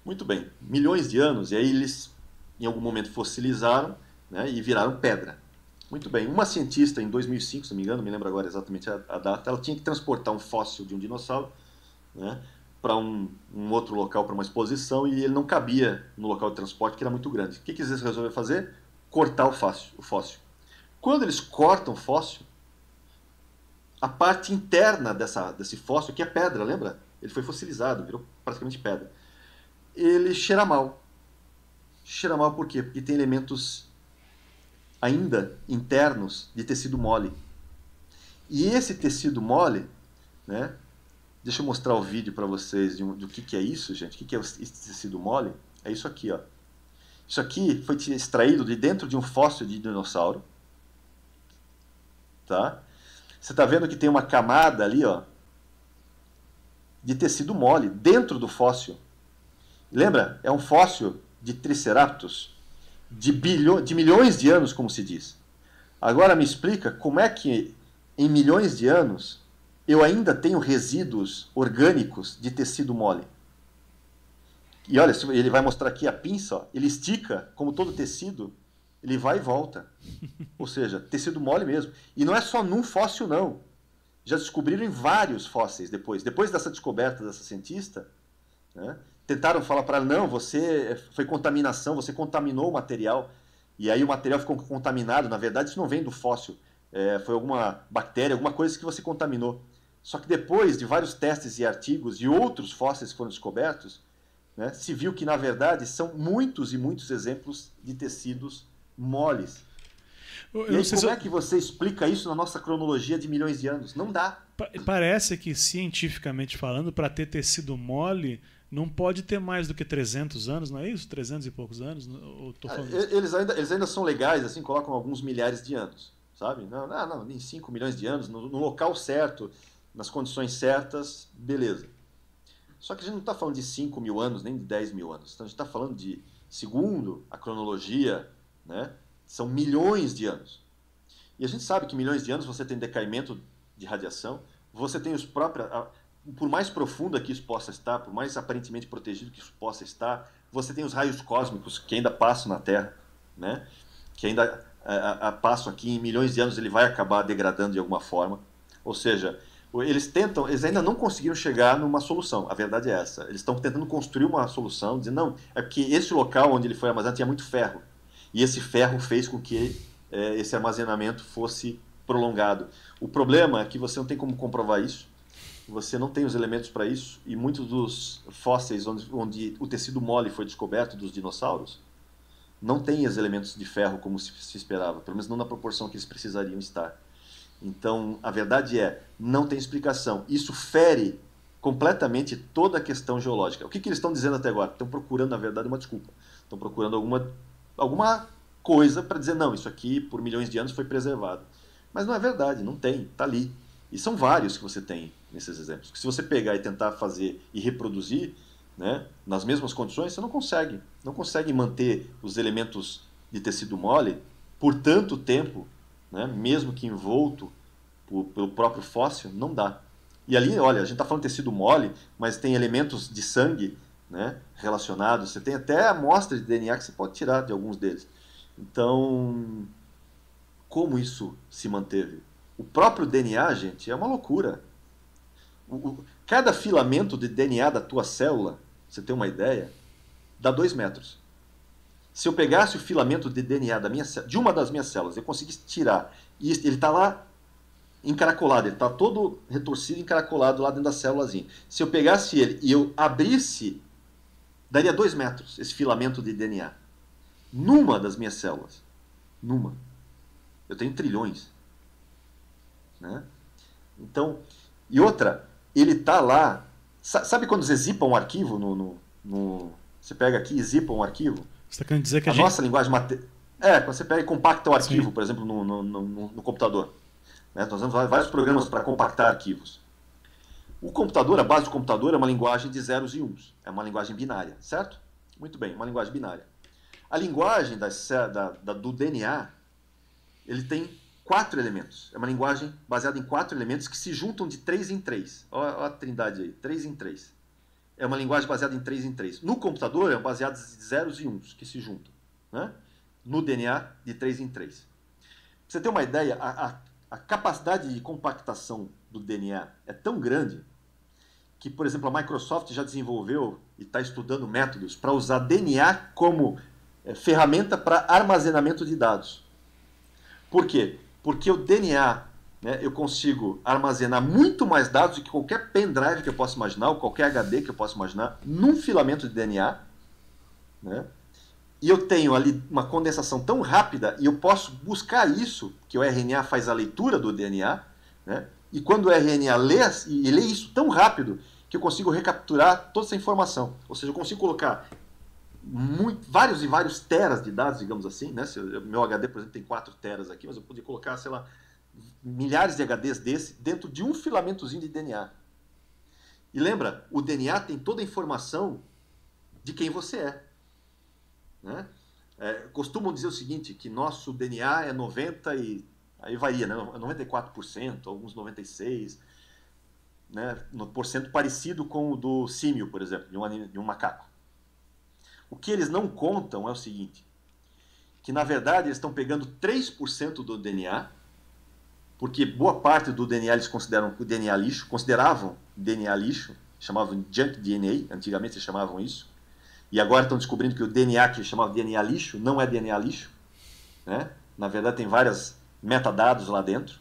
Muito bem, milhões de anos, e aí eles, em algum momento, fossilizaram, né, e viraram pedra. Muito bem, uma cientista em 2005, se não me engano, me lembro agora exatamente a data, ela tinha que transportar um fóssil de um dinossauro, né, para um outro local, para uma exposição, e ele não cabia no local de transporte, que era muito grande. O que eles resolveram fazer? Cortar o fóssil. Quando eles cortam o fóssil, a parte interna desse fóssil, que é pedra, lembra? Ele foi fossilizado, virou praticamente pedra. Ele cheira mal. Cheira mal por quê? Porque tem elementos ainda internos de tecido mole. E esse tecido mole, né? Deixa eu mostrar o vídeo para vocês do que é isso, gente. O que é esse tecido mole? É isso aqui, ó. Isso aqui foi extraído de dentro de um fóssil de dinossauro. Tá? Você está vendo que tem uma camada ali, ó, de tecido mole dentro do fóssil. Lembra? É um fóssil de Triceratops de milhões de anos, como se diz. Agora me explica como é que em milhões de anos eu ainda tenho resíduos orgânicos de tecido mole. E olha, ele vai mostrar aqui a pinça, ó, ele estica, como todo tecido, ele vai e volta. Ou seja, tecido mole mesmo. E não é só num fóssil, não. já descobriram em vários fósseis depois dessa descoberta dessa cientista, né? Tentaram falar para ela, não, você foi contaminação, você contaminou o material, e aí o material ficou contaminado. Na verdade, isso não vem do fóssil, foi alguma bactéria, alguma coisa que você contaminou. Só que depois de vários testes e artigos e outros fósseis que foram descobertos, né, se viu que, na verdade, são muitos e muitos exemplos de tecidos moles. E aí, como é que você explica isso na nossa cronologia de milhões de anos? Não dá. Parece que, cientificamente falando, para ter tecido mole, não pode ter mais do que 300 anos, não é isso? 300 e poucos anos? Eles ainda são legais, assim, colocam alguns milhares de anos, sabe? Não, nem 5 milhões de anos, no local certo, nas condições certas, beleza. Só que a gente não está falando de 5 mil anos, nem de 10 mil anos. Então a gente está falando de, segundo a cronologia, né, são milhões de anos. E a gente sabe que milhões de anos você tem decaimento de radiação, você tem os próprios... Por mais profunda que isso possa estar, por mais aparentemente protegido que isso possa estar, você tem os raios cósmicos que ainda passam na Terra, né, que ainda passam aqui, em milhões de anos ele vai acabar degradando de alguma forma. Ou seja, eles ainda não conseguiram chegar numa solução. A verdade é essa. Eles estão tentando construir uma solução, dizendo, não, é porque esse local onde ele foi armazenado tinha muito ferro. E esse ferro fez com que esse armazenamento fosse prolongado. O problema é que você não tem como comprovar isso, você não tem os elementos para isso, e muitos dos fósseis onde o tecido mole foi descoberto, dos dinossauros, não tem os elementos de ferro como se esperava, pelo menos não na proporção que eles precisariam estar. Então, a verdade é, não tem explicação. Isso fere completamente toda a questão geológica. O que eles estão dizendo até agora? Estão procurando, na verdade, uma desculpa. Estão procurando alguma coisa para dizer, não, isso aqui por milhões de anos foi preservado. Mas não é verdade, não tem, está ali. E são vários que você tem nesses exemplos. Que se você pegar e tentar fazer e reproduzir, né, nas mesmas condições, você não consegue. Não consegue manter os elementos de tecido mole por tanto tempo, né, mesmo que envolto pelo próprio fóssil, não dá. E ali, olha, a gente está falando de tecido mole, mas tem elementos de sangue, né, relacionados. Você tem até amostras de DNA que você pode tirar de alguns deles. Então, como isso se manteve? O próprio DNA, gente, é uma loucura. Cada filamento de DNA da tua célula, você tem uma ideia, dá 2 metros. Se eu pegasse o filamento de DNA de uma das minhas células, eu conseguisse tirar, e ele está lá encaracolado, ele está todo retorcido, encaracolado lá dentro da célulazinha. Se eu pegasse ele e eu abrisse, daria 2 metros esse filamento de DNA. Numa das minhas células. Numa. Eu tenho trilhões. Né? Então, e outra, ele está lá. Sabe quando você zipa um arquivo você pega aqui e zipa um arquivo? Você está querendo dizer que nossa linguagem quando você pega e compacta o arquivo, sim, por exemplo, no computador. Né? Nós temos vários programas para compactar arquivos. O computador, a base do computador é uma linguagem de zeros e uns. É uma linguagem binária, certo? Muito bem, uma linguagem binária. A linguagem do DNA, ele tem 4 elementos. É uma linguagem baseada em 4 elementos que se juntam de 3 em 3. Olha a trindade aí, 3 em 3. É uma linguagem baseada em 3 em 3. No computador, é baseada em zeros e uns que se juntam. Né? No DNA, de 3 em 3. Pra você ter uma ideia, a capacidade de compactação do DNA é tão grande que, por exemplo, a Microsoft já desenvolveu e está estudando métodos para usar DNA como ferramenta para armazenamento de dados. Por quê? Porque o DNA, né, eu consigo armazenar muito mais dados do que qualquer pendrive que eu possa imaginar, ou qualquer HD que eu possa imaginar, num filamento de DNA. Né? E eu tenho ali uma condensação tão rápida, e eu posso buscar isso, que o RNA faz a leitura do DNA, né? E quando o RNA lê isso tão rápido, que eu consigo recapturar toda essa informação. Ou seja, eu consigo colocar vários e vários teras de dados, digamos assim, né? Meu HD, por exemplo, tem 4 teras aqui, mas eu podia colocar, sei lá, milhares de HDs desse dentro de um filamentozinho de DNA. E lembra, o DNA tem toda a informação de quem você é. Né? Costumam dizer o seguinte, que nosso DNA é 90% e aí varia, né? 94%, alguns 96%, né? No porcento parecido com o do símio, por exemplo, de um macaco. O que eles não contam é o seguinte, que na verdade eles estão pegando 3% do DNA, porque boa parte do DNA eles consideravam DNA lixo, chamavam junk DNA, antigamente eles chamavam isso, e agora estão descobrindo que o DNA que eles chamavam de DNA lixo não é DNA lixo, né? Na verdade tem vários metadados lá dentro.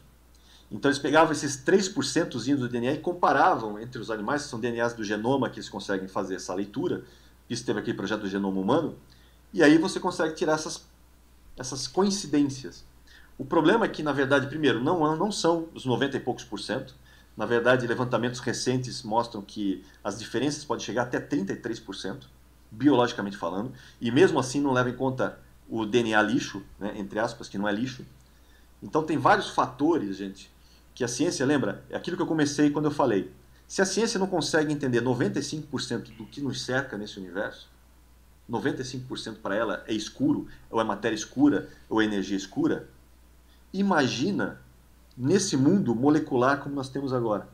Então eles pegavam esses 3% do DNA e comparavam entre os animais, que são DNAs do genoma que eles conseguem fazer essa leitura. Isso teve aquele projeto do genoma humano, e aí você consegue tirar essas coincidências. O problema é que, na verdade, primeiro, não são os 90 e poucos por cento. Na verdade, levantamentos recentes mostram que as diferenças podem chegar até 33%, biologicamente falando, e mesmo assim não leva em conta o DNA lixo, né, entre aspas, que não é lixo. Então tem vários fatores, gente, que a ciência, lembra, é aquilo que eu comecei quando eu falei. Se a ciência não consegue entender 95% do que nos cerca nesse universo, 95% para ela é escuro, ou é matéria escura, ou é energia escura, imagina nesse mundo molecular como nós temos agora.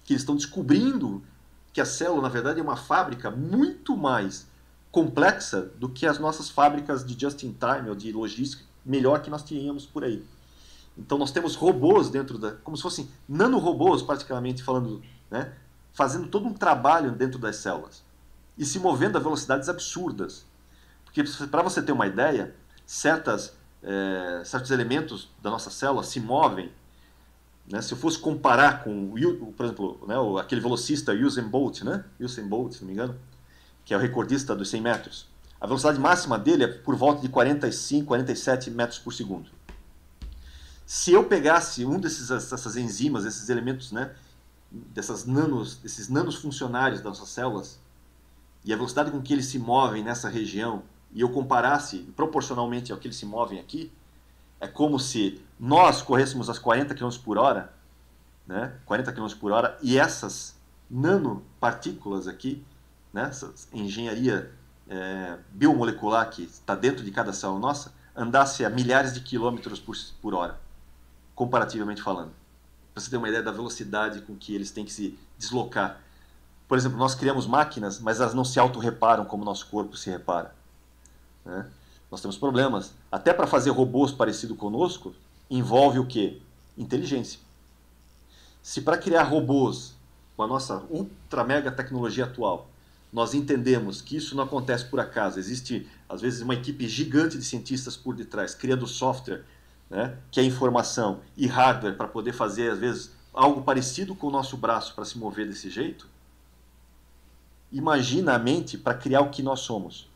Que eles estão descobrindo que a célula, na verdade, é uma fábrica muito mais complexa do que as nossas fábricas de just-in-time ou de logística melhor que nós tínhamos por aí. Então nós temos robôs dentro como se fossem nanorobôs, praticamente falando, né, fazendo todo um trabalho dentro das células e se movendo a velocidades absurdas. Porque, para você ter uma ideia, certos elementos da nossa célula se movem, né? Se eu fosse comparar com, por exemplo, né, aquele velocista Usain Bolt, né? Usain Bolt, se não me engano, que é o recordista dos 100 metros, a velocidade máxima dele é por volta de 45, 47 metros por segundo. Se eu pegasse dessas enzimas, esses elementos, né, desses nanos funcionários das nossas células, e a velocidade com que eles se movem nessa região, e eu comparasse proporcionalmente ao que eles se movem aqui, é como se nós corrêssemos às 40 km por hora, né? 40 km por hora, e essas nanopartículas aqui, né? Essa engenharia biomolecular que está dentro de cada célula nossa, andasse a milhares de quilômetros por hora, comparativamente falando. Para você ter uma ideia da velocidade com que eles têm que se deslocar. Por exemplo, nós criamos máquinas, mas elas não se autorreparam como o nosso corpo se repara, né? Nós temos problemas. Até para fazer robôs parecidos conosco, envolve o quê? Inteligência. Se para criar robôs com a nossa ultra mega tecnologia atual, nós entendemos que isso não acontece por acaso, existe às vezes uma equipe gigante de cientistas por detrás, criando software, né, que é informação, e hardware para poder fazer às vezes algo parecido com o nosso braço para se mover desse jeito, imagina a mente para criar o que nós somos.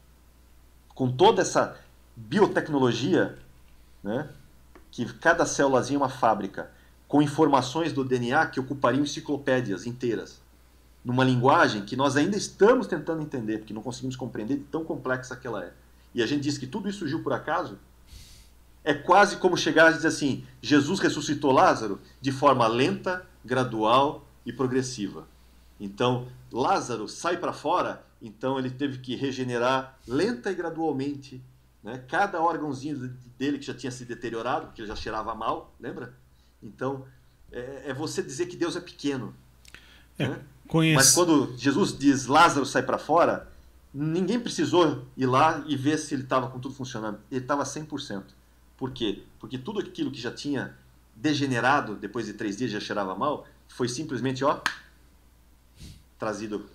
Com toda essa biotecnologia, né, que cada célulazinha é uma fábrica, com informações do DNA que ocupariam enciclopédias inteiras, numa linguagem que nós ainda estamos tentando entender, porque não conseguimos compreender de tão complexa que ela é. E a gente diz que tudo isso surgiu por acaso, é quase como chegar e dizer assim, Jesus ressuscitou Lázaro de forma lenta, gradual e progressiva. Então, Lázaro sai para fora, então ele teve que regenerar lenta e gradualmente, né? Cada órgãozinho dele que já tinha se deteriorado, porque ele já cheirava mal, lembra? Então, é você dizer que Deus é pequeno. Né? Mas quando Jesus diz Lázaro sai para fora, ninguém precisou ir lá e ver se ele estava com tudo funcionando. Ele estava 100%. Por quê? Porque tudo aquilo que já tinha degenerado, depois de 3 dias já cheirava mal, foi simplesmente, trazido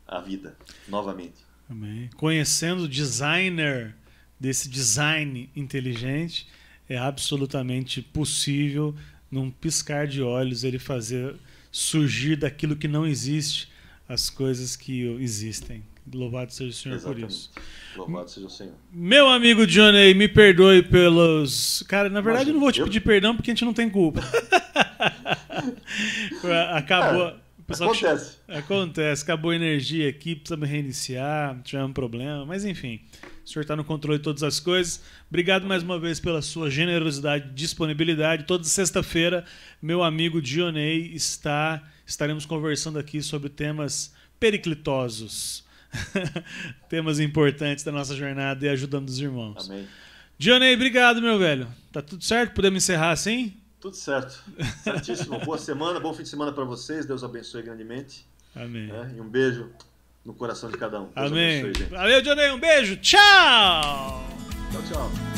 à vida novamente. Amém. Conhecendo o designer desse design inteligente, é absolutamente possível, num piscar de olhos, ele fazer surgir daquilo que não existe as coisas que existem. Louvado seja o Senhor. Exatamente. Por isso. Louvado seja o Senhor. Meu amigo Johnny, me perdoe pelos... Cara, na verdade eu não vou te pedir perdão porque a gente não tem culpa. Acabou... Acontece. Acabou a energia aqui, precisamos reiniciar, tivemos um problema, mas enfim, o senhor está no controle de todas as coisas. Obrigado mais uma vez pela sua generosidade e disponibilidade. Toda sexta-feira, meu amigo Dionei estaremos conversando aqui sobre temas periclitosos, temas importantes da nossa jornada e ajudando os irmãos. Amém. Dionei, obrigado, meu velho. Tá tudo certo? Podemos encerrar assim? Tudo certo. Certíssimo. Boa semana, bom fim de semana para vocês. Deus abençoe grandemente. Amém. E um beijo no coração de cada um. Deus Amém. abençoe, gente. Valeu, Johnny. Um beijo. Tchau. Tchau, tchau.